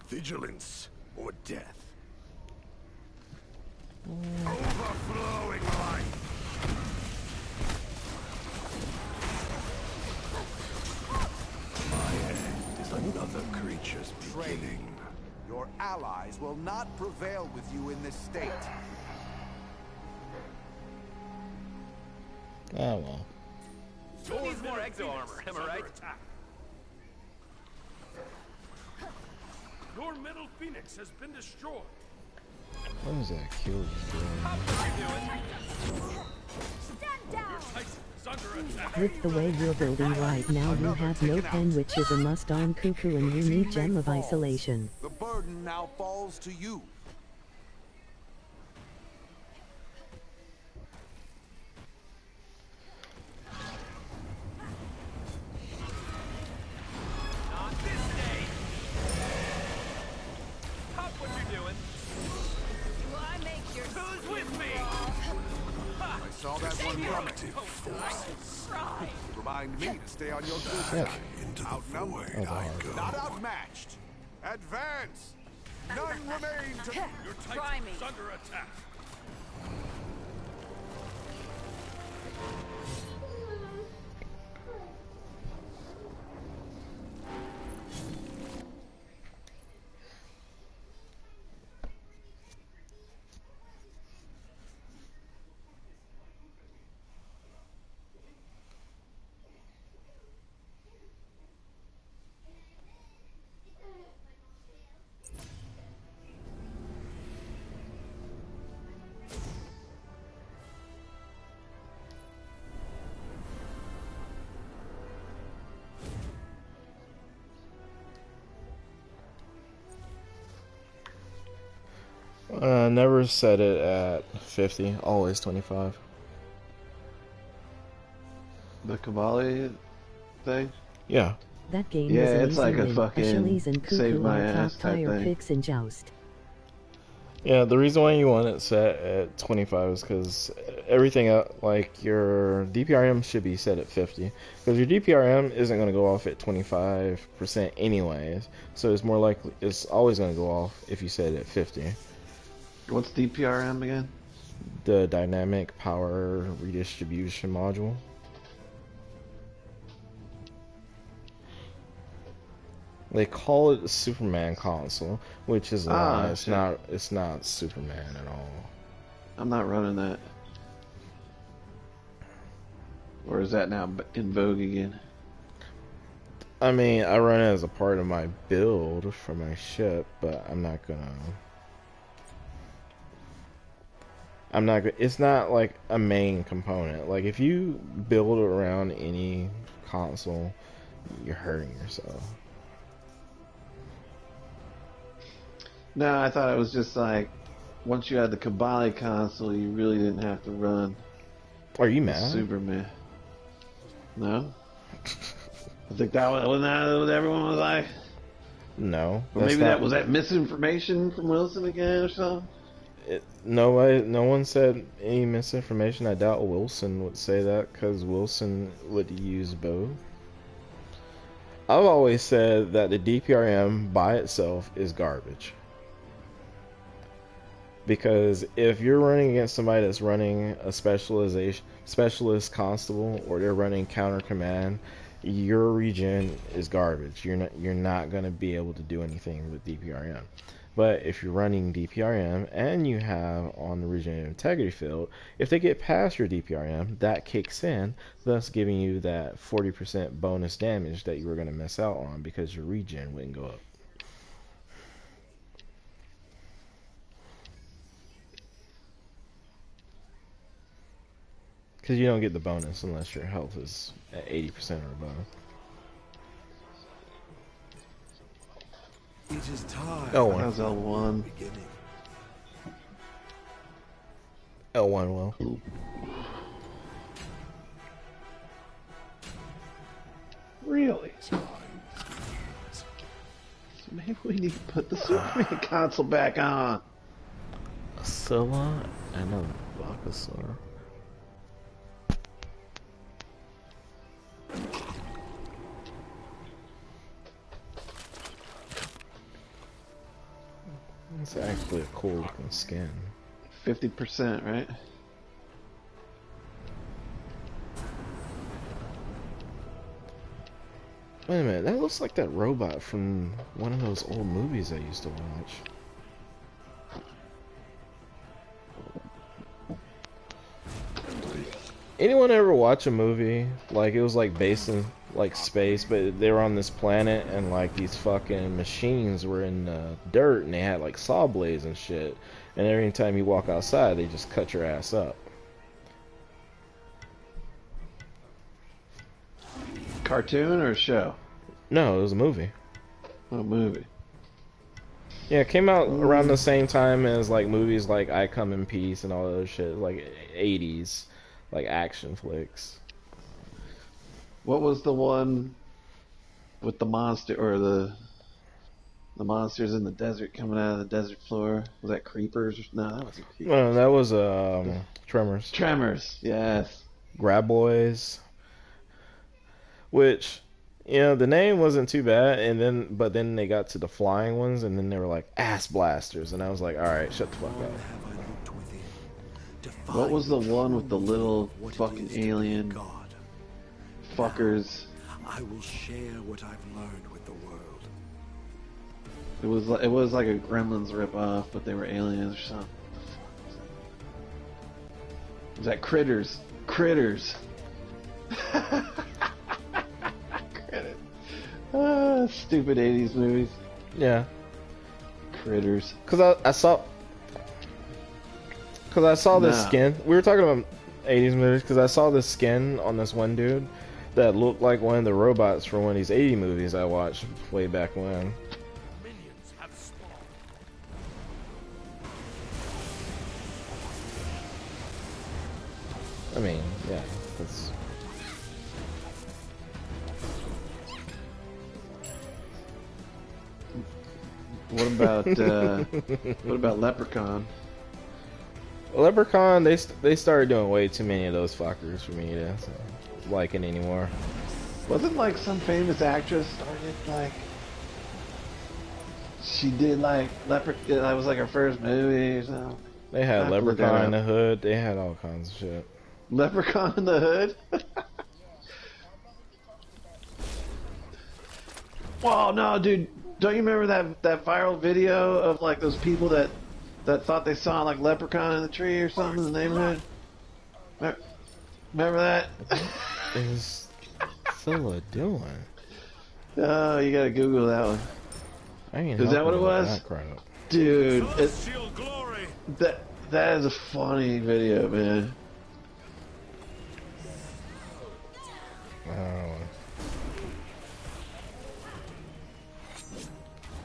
Vigilance or death. Overflowing light. My end is another creature's beginning. Your allies will not prevail with you in this state. Oh well. Who needs more exo armor, am I right? Your middle phoenix has been destroyed. What is that kill doing? Stand down. With the way you're building right now, you have no pen, which is a must-on cuckoo, and you need Gem of Isolation. The burden now falls to you. Saw that one coming. Remind me to stay on your good side. Outnumbered, not outmatched. Advance. None remain to. Your Titan is under attack. Never set it at 50. Always 25. The Kabali thing? Yeah. That game yeah, was an it's easy like a win. fucking Achilles and save Cuckoo my are top ass type tier thing. picks in Joust. Yeah, the reason why you want it set at 25 is because everything like your DPRM should be set at 50. Because your DPRM isn't going to go off at 25% anyways. So it's more likely, it's always going to go off if you set it at 50. What's DPRM again? The Dynamic Power Redistribution Module. They call it the Superman console, which is a lie. It's not. It's not Superman at all. I'm not running that. Or is that now in vogue again? I mean, I run it as a part of my build for my ship, but I'm not gonna. It's not like a main component. Like if you build around any console, you're hurting yourself. No, I thought it was just like once you had the Kabali console, you really didn't have to run. Are you mad? Superman. No. I think that wasn't that what everyone was like. No. Or maybe that was that misinformation from Wilson again or something. No one said any misinformation. I doubt Wilson would say that because Wilson would use both. I've always said that the DPRM by itself is garbage. Because if you're running against somebody that's running a specialist constable, or they're running counter command, your regen is garbage. You're not gonna be able to do anything with DPRM. But if you're running DPRM and you have on the regenerative integrity field, if they get past your DPRM, that kicks in, thus giving you that 40% bonus damage that you were gonna miss out on because your regen wouldn't go up. Because you don't get the bonus unless your health is at 80% or above. It is time. L1. How's L1? L1 will. Really? So maybe we need to put the Superman console back on. A Scylla and a Bakasaur. It's actually a cool looking skin. 50%, right? Wait a minute, that looks like that robot from one of those old movies I used to watch. Anyone ever watch a movie like it was like based in like space, but they were on this planet and like these fucking machines were in dirt and they had like saw blades and shit, and every time you walk outside they just cut your ass up. Cartoon or show? No, it was a movie. Oh, movie. Yeah, it came out around the same time as like movies like I Come in Peace and all that other shit, like 80s, like action flicks. What was the one with the monster or the monsters in the desert coming out of the desert floor? Was that Creepers? No, that wasn't Creepers. No, that was Tremors. Tremors, yes. Graboids. Which, you know, the name wasn't too bad, but then they got to the flying ones, and then they were like ass blasters, and I was like, all right, shut the fuck up. What was the one with the little fucking alien fuckers? I will share what I've learned with the world. It was like a Gremlins ripoff, but they were aliens or something. Was that Critters? Critters. Critters. Stupid 80s movies. Yeah. Critters. Cause I saw this skin. We were talking about 80s movies because I saw this skin on this one dude that looked like one of the robots from one of these 80 movies I watched way back when. I mean, yeah, that's. What about Leprechaun? Leprechaun, they started doing way too many of those fuckers for me to like it anymore. Wasn't like some famous actress started like she did like Leprechaun? That was like her first movie or something. They had Leprechaun in the Hood. They had all kinds of shit. Leprechaun in the Hood. Whoa, no, dude! Don't you remember that viral video of like those people that thought they saw like leprechaun in the tree or something in the neighborhood? Remember that? What is Phila doing? Oh, you gotta Google that one. Is that what it was? Dude, that is a funny video, man.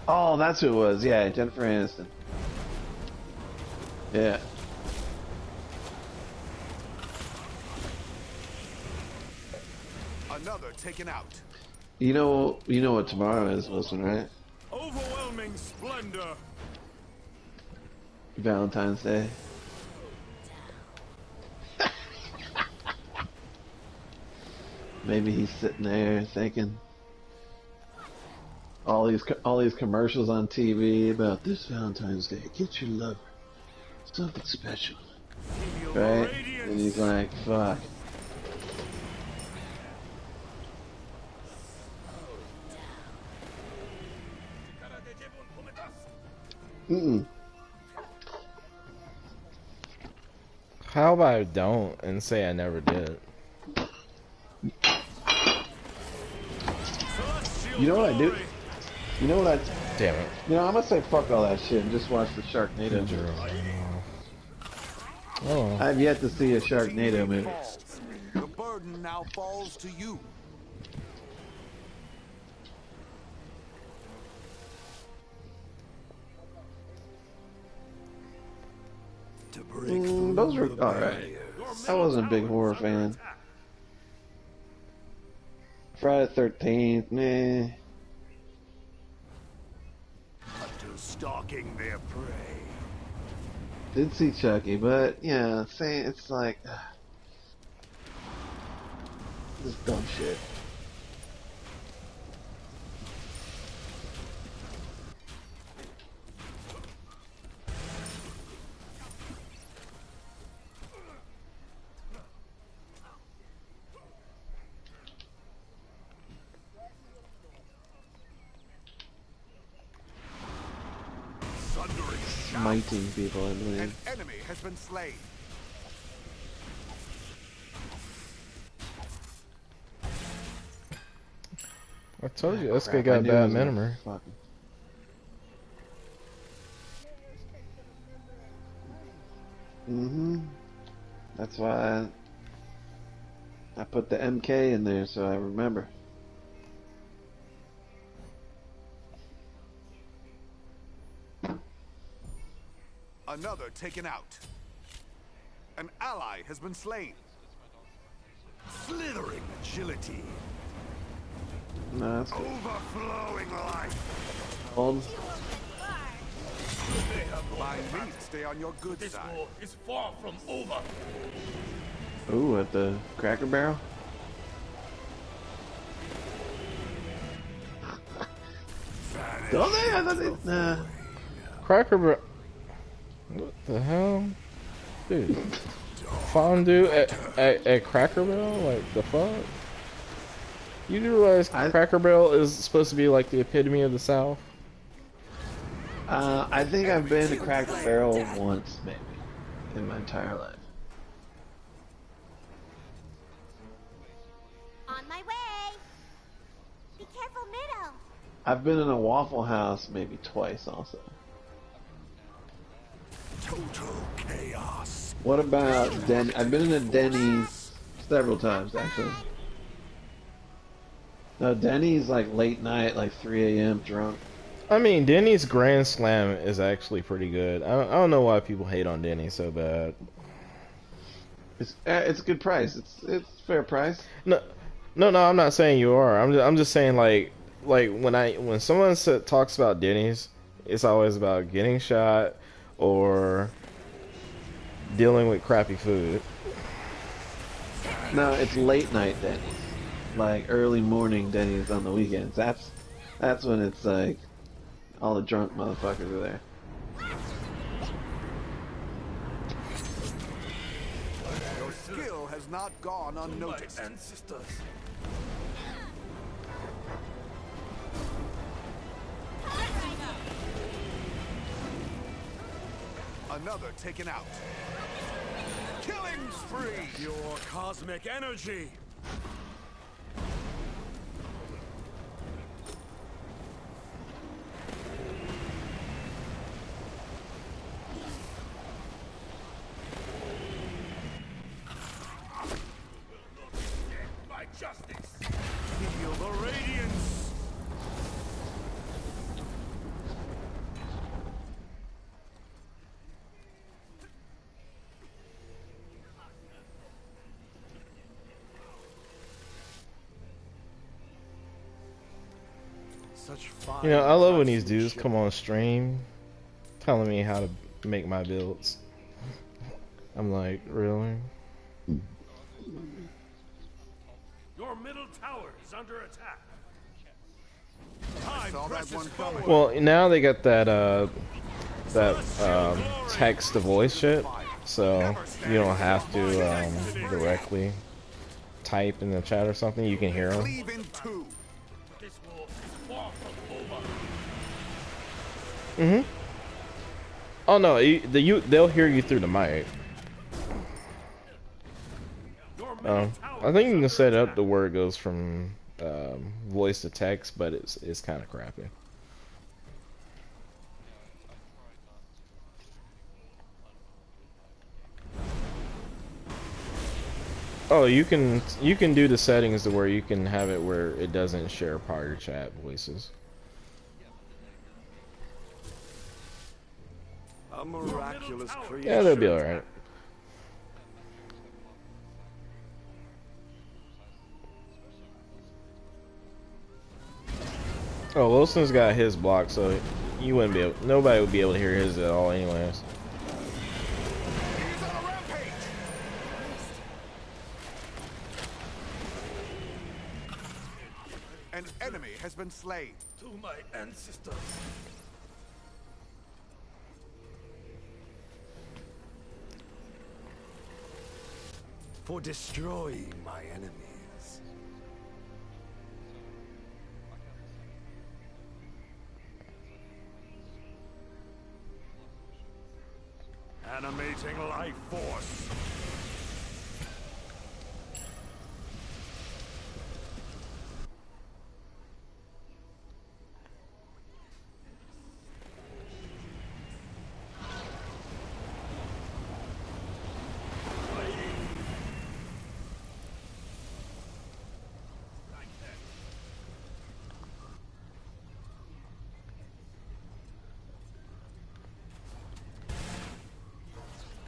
Oh, that's who it was. Yeah, Jennifer Aniston. Yeah. Another taken out. You know what tomorrow is, Wilson, right? Overwhelming splendor. Valentine's Day. Maybe he's sitting there thinking all these commercials on TV about this Valentine's Day. Get your lover something special, right? And he's like, "Fuck." How about I don't and say I never did? You know what I do? You know what I... Damn it. You know, I'm gonna say fuck all that shit and just watch the Sharknado. Oh. I've yet to see a Sharknado movie. The burden now falls to you. Those were alright. I wasn't a big horror fan. Friday the 13th, meh. Hunters stalking their prey. Did see Chucky, but yeah, saying it's like this dumb shit. Smiting people, I believe. An enemy has been slain. I told you, this guy got bad memory. That's why I put the MK in there so I remember. Another taken out. An ally has been slain. Slithering agility. No, that's good. Overflowing life. Hold. By me, stay on your good This side. war is far from over. Ooh, at the Cracker Barrel. Don't they? I thought they. Nah. Cracker Barrel. What the hell? Dude. Fondue at Cracker Barrel? Like, the fuck? You do realize Cracker Barrel is supposed to be like the epitome of the South? I think I've been to Cracker Barrel once, maybe, in my entire life. On my way. Be careful, middle. I've been in a Waffle House maybe twice, also. Total chaos. What about Den? I've been in a Denny's several times, actually. No, Denny's like late night, like 3 a.m. drunk. I mean, Denny's Grand Slam is actually pretty good. I don't know why people hate on Denny's so bad. It's a good price. It's fair price. No, I'm not saying you are. I'm just saying like when someone talks about Denny's, it's always about getting shot or dealing with crappy food. No, it's late night Denny's, like early morning Denny's on the weekends. That's when it's like all the drunk motherfuckers are there. Your skill has not gone unnoticed. Ancestors. Another taken out. Killing spree! Your cosmic energy. My justice. Feel the radiance. Such fine. You know, I love when these dudes come on stream telling me how to make my builds. I'm like, really? Your middle tower is under attack. Time presses forward. Well, now they got that text to voice shit, so you don't have to directly type in the chat or something. You can hear them. This war is far from over. Mhm. Oh no, they'll hear you through the mic. I think you can set it up to where it goes from voice to text, but it's kind of crappy. Oh, you can do the settings to where you can have it where it doesn't share prior chat voices. A miraculous creation. Yeah, they'll be alright. Oh, Wilson's got his block, so you wouldn't be able, nobody would be able to hear his at all anyways. An enemy has been slain. To my ancestors. For destroying my enemies. Animating life force.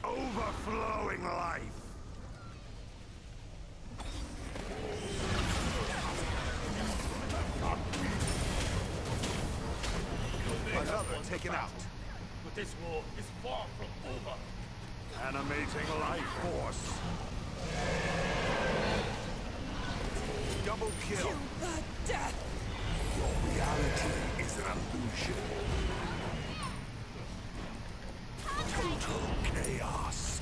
Overflowing life. Another taken out. But this war is far from over. Animating life force. Double kill. To the death. Your reality is an illusion. Total chaos.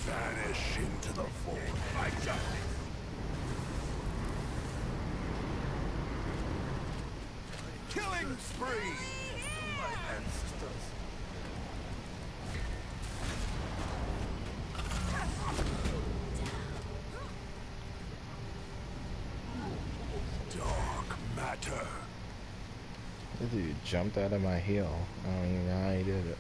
Vanish into the void. My justice. Killing spree. My ancestors. Dark matter. This dude jumped out of my heel. I don't even know how he did it.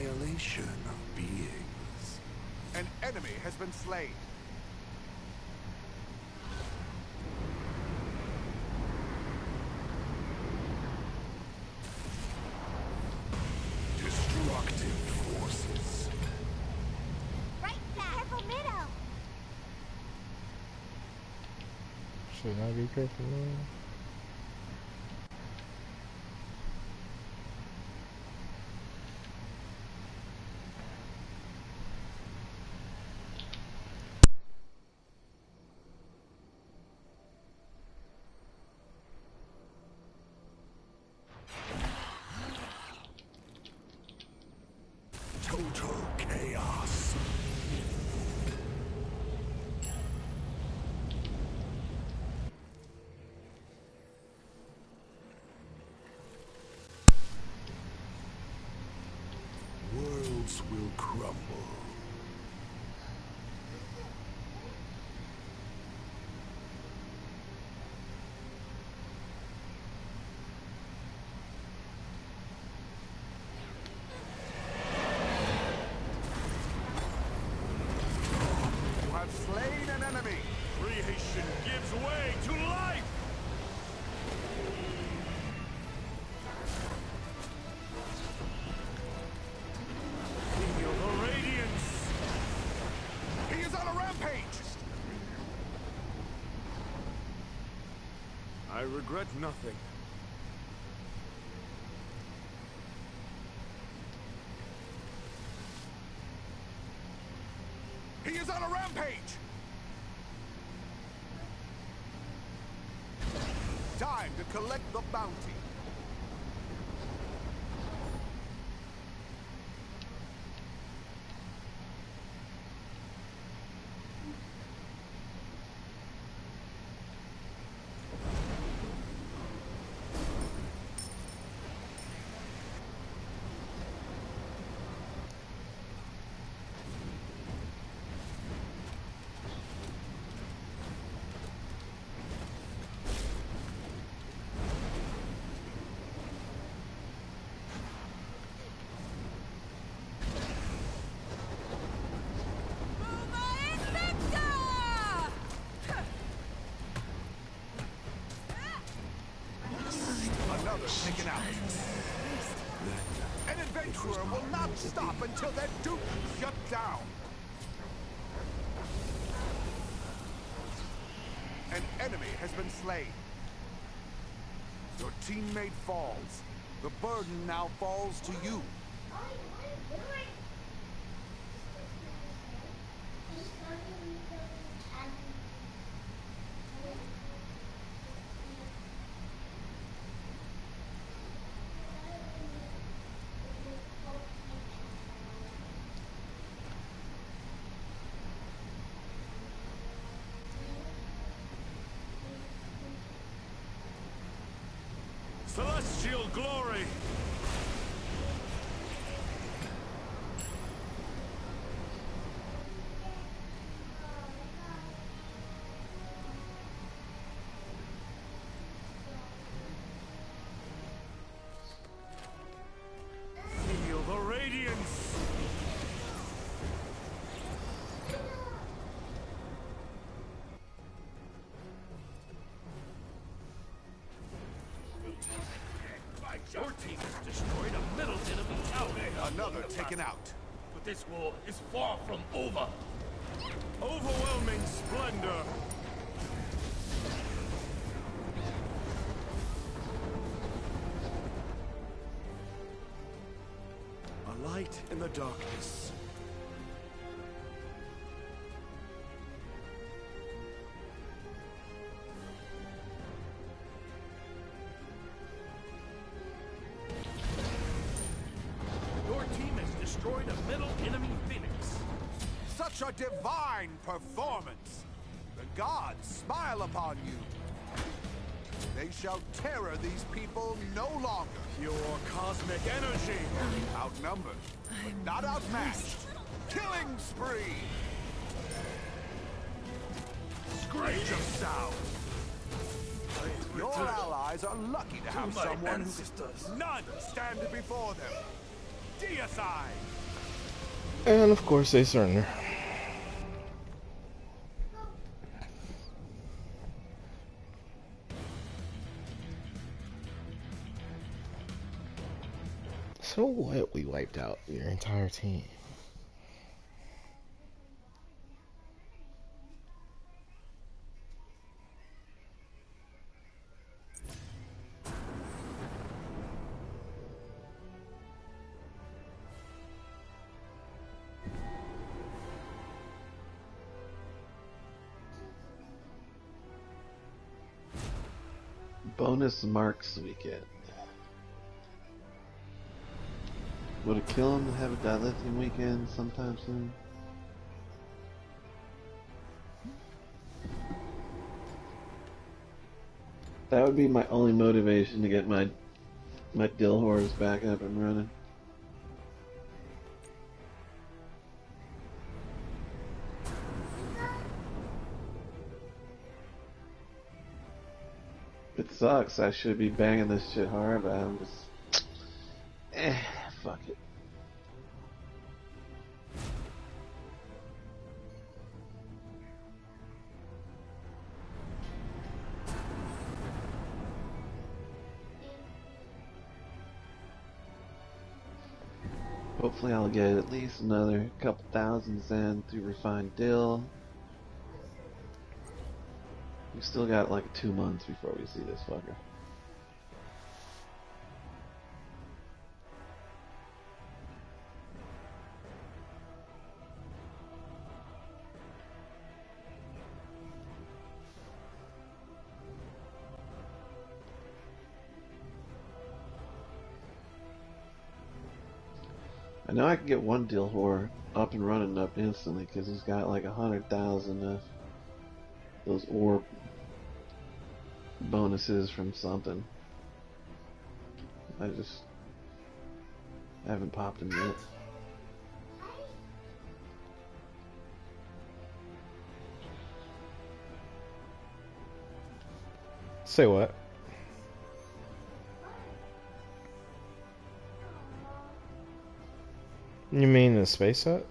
annihilation of beings. An enemy has been slain. Destructive forces. Right back. Careful, middle. Should I be careful now? Total chaos. Worlds will crumble. You have slain an enemy. Creation gives way to life! Feel the radiance! He is on a rampage. I regret nothing. He is on a rampage. Time to collect the bounty. Another taken out. An adventurer will not stop until their duke is shut down. An enemy has been slain. Your teammate falls. The burden now falls to you. Celestial glory! Feel the radiance! Your team has destroyed a middle enemy tower. Another taken out. But this war is far from over. Overwhelming splendor. A light in the darkness. Your team has destroyed a middle enemy phoenix. Such a divine performance. The gods smile upon you. They shall terror these people no longer. Pure cosmic energy. Outnumbered, but not outmatched. Killing spree. Screech of sound. Your allies are lucky to have my someone ancestors. who none stand before them. Deicide! And of course they surrender. So what? We wiped out your entire team. Bonus marks weekend. Would it kill him to have a dilithium weekend sometime soon? That would be my only motivation to get my dill horse back up and running. It sucks. I should be banging this shit hard, but I'm just... fuck it. Hopefully I'll get at least another couple thousand Zen through refined dill. We still got like 2 months before we see this fucker. I know I can get one dill whore up and running up instantly because he's got like 100,000 of those orb bonuses from something. I just haven't popped him yet. Say what? You mean the space set?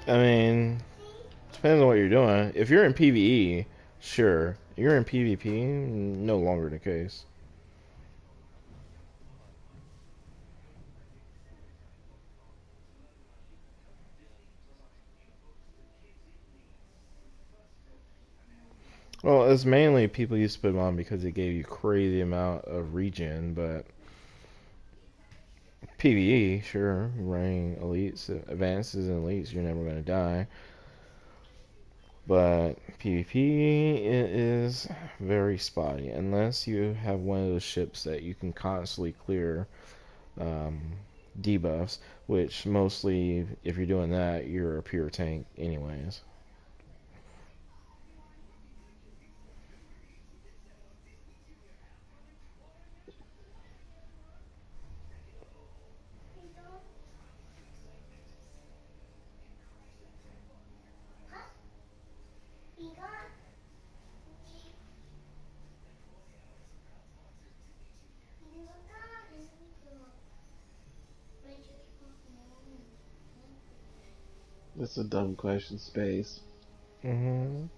I mean, depends on what you're doing. If you're in PvE, sure. You're in PvP, no longer the case. Well, it's mainly people used to put them on because it gave you crazy amount of regen, but PvE, sure, running elites, advances and elites, you're never gonna die. But PvP is very spotty unless you have one of those ships that you can constantly clear debuffs, which mostly, if you're doing that, you're a pure tank anyways. That's a dumb question, Space. I'm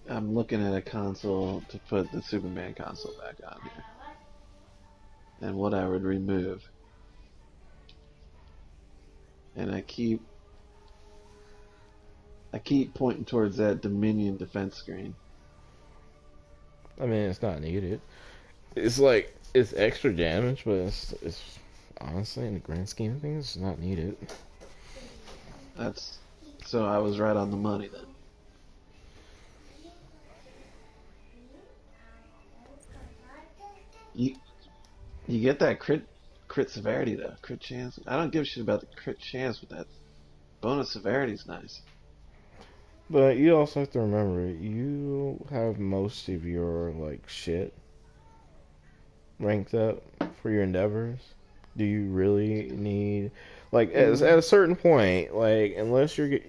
looking at a console to put the Superman console back on here. And what I would remove. And I keep pointing towards that Dominion defense screen. I mean, it's not needed. It's like, it's extra damage, but it's honestly, in the grand scheme of things, it's not needed. So I was right on the money then. You get that crit severity though, crit chance. I don't give a shit about the crit chance, but that bonus severity is nice. But you also have to remember, you have most of your like shit ranked up for your endeavors. Do you really need, like, at a certain point, like, unless your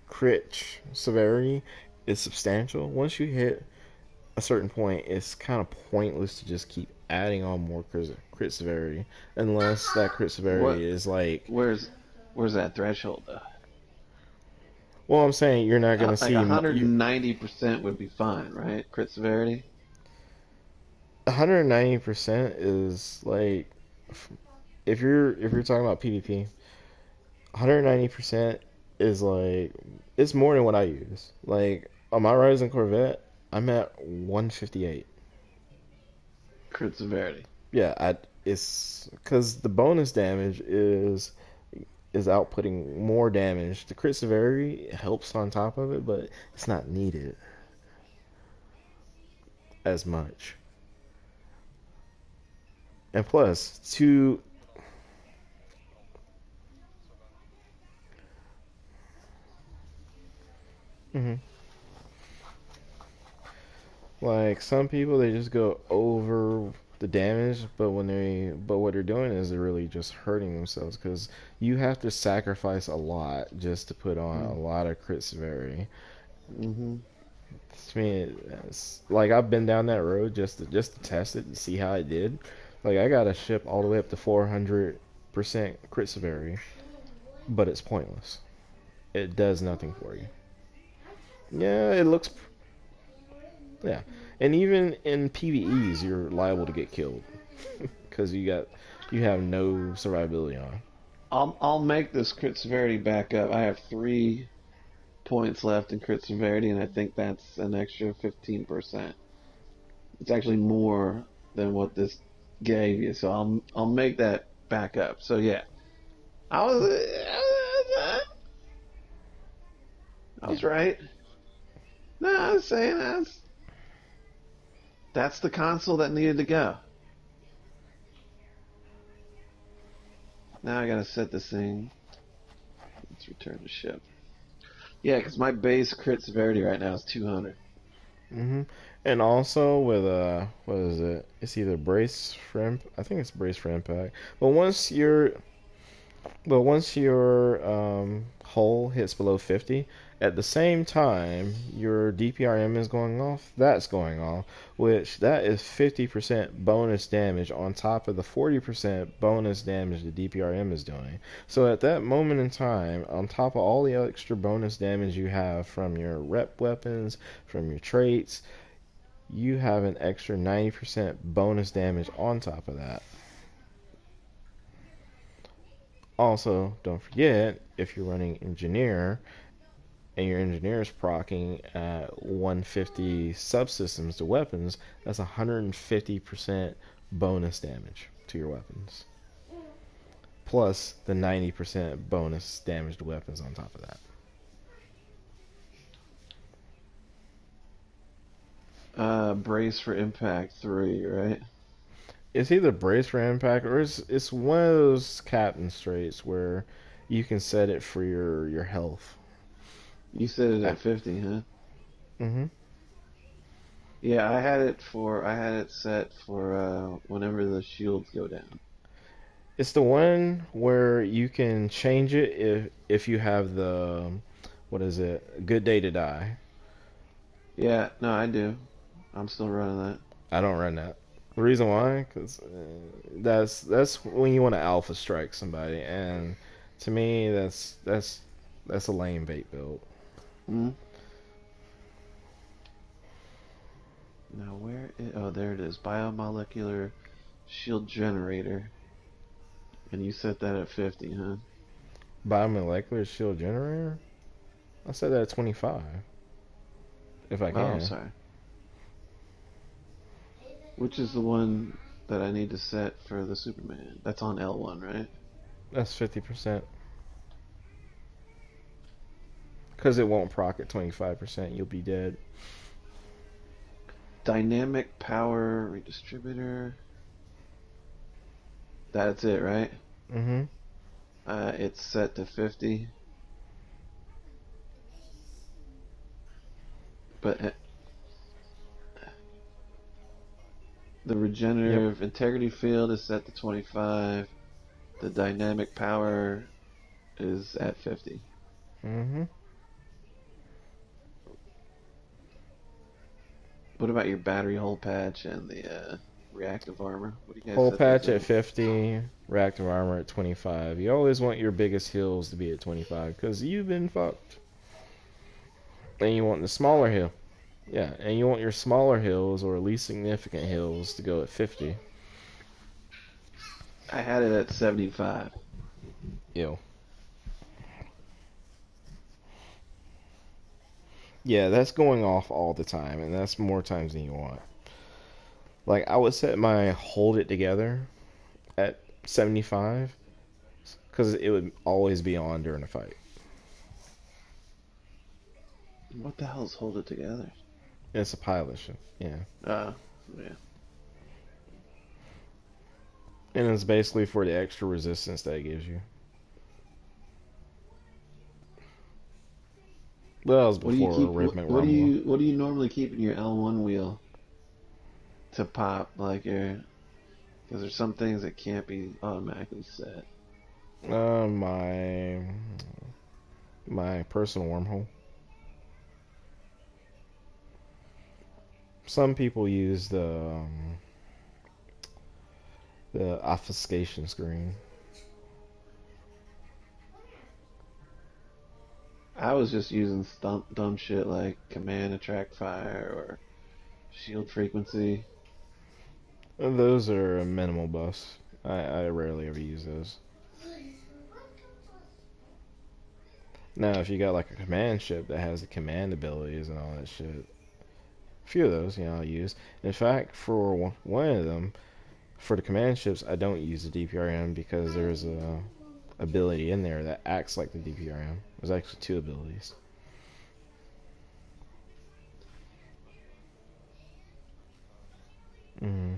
crit severity is substantial, once you hit a certain point, it's kind of pointless to just keep adding on more crit severity, unless that crit What? severity is like. Where's that threshold though? Well, I'm saying you're not gonna Like see 190% would be fine, right? Crit severity. 190% is like if you're talking about PvP, 190% is like it's more than what I use. Like on my Rising Corvette, I'm at 158. Crit severity. Yeah, it's because the bonus damage is outputting more damage. The crit severity helps on top of it, but it's not needed as much. And plus, to mhm. Like some people, they just go over the damage, but what they're doing is they're really just hurting themselves because you have to sacrifice a lot just to put on a lot of crit severity. Mm-hmm. To me, it's, like I've been down that road just to test it and see how it did. Like I got a ship all the way up to 400% crit severity, but it's pointless. It does nothing for you. Yeah, it looks. Yeah, and even in PVEs, you're liable to get killed because you have no survivability on. I'll make this crit severity back up. I have 3 points left in crit severity, and I think that's an extra 15%. It's actually more than what this gave you, so I'll make that back up. So yeah, I was I was right. No, I was saying that's the console that needed to go. Now I gotta set this thing. Let's return to ship. Yeah, because my base crit severity right now is 200. And also with what is it? It's either brace for I think it's brace for impact. But once your hull hits below 50, at the same time your DPRM is going off, that's going off, which that is 50% bonus damage on top of the 40% bonus damage the DPRM is doing. So at that moment in time, on top of all the extra bonus damage you have from your rep weapons, from your traits, you have an extra 90% bonus damage on top of that. Also, don't forget, if you're running engineer and your engineer is proccing at 150 subsystems to weapons, that's 150% bonus damage to your weapons. Plus the 90% bonus damage to weapons on top of that. Brace for impact 3, right? It's either brace for impact or it's one of those captain traits where you can set it for your health. You set it at 50, huh? Mm-hmm. Yeah, I had it set for whenever the shields go down. It's the one where you can change it if you have the what is it? Good day to die. Yeah, no, I do. I'm still running that. I don't run that. The reason why, because that's when you want to alpha strike somebody, and to me, that's a lame bait build. Mm-hmm. Now where is, oh, there it is. Biomolecular shield generator. And you set that at 50, huh? Biomolecular shield generator? I set that at 25. If I can. Oh, I'm sorry. Which is the one that I need to set for the Superman? That's on L1, right? That's 50%. Because it won't proc at 25%. You'll be dead. Dynamic power redistributor. That's it, right? Mm-hmm. It's set to 50. But the regenerative integrity field is set to 25. The dynamic power is at 50. Mm-hmm. What about your battery hull patch and the reactive armor? What do you guys Hull set those patch at at? 50, reactive armor at 25. You always want your biggest heals to be at 25 because you've been fucked. And you want the smaller heal. Yeah, and you want your smaller hills or least significant hills to go at 50. I had it at 75. Ew. Yeah, that's going off all the time, and that's more times than you want. Like, I would set my hold it together at 75, because it would always be on during a fight. What the hell's hold it together? It's a pilot ship, yeah. Yeah. And it's basically for the extra resistance that it gives you. Well, that was before Rhythmic Rumble. What do you normally keep in your L1 wheel to pop? Like because there's some things that can't be automatically set. My personal wormhole. Some people use the obfuscation screen. I was just using dumb shit like command attract fire or shield frequency. And those are a minimal buffs. I rarely ever use those. Now, if you got like a command ship that has the command abilities and all that shit, a few of those, I'll use. In fact, for one of them, for the command ships, I don't use the DPRM because there's a ability in there that acts like the DPRM. There's actually two abilities. Mm-hmm.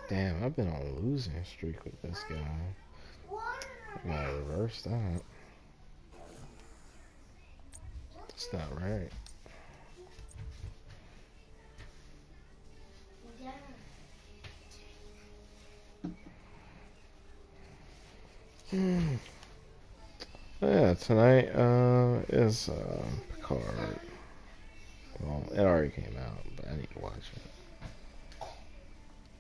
Damn, I've been on a losing streak with this guy. I gotta reverse that. That's not right. Yeah, tonight is Picard. Well, it already came out, but I need to watch it.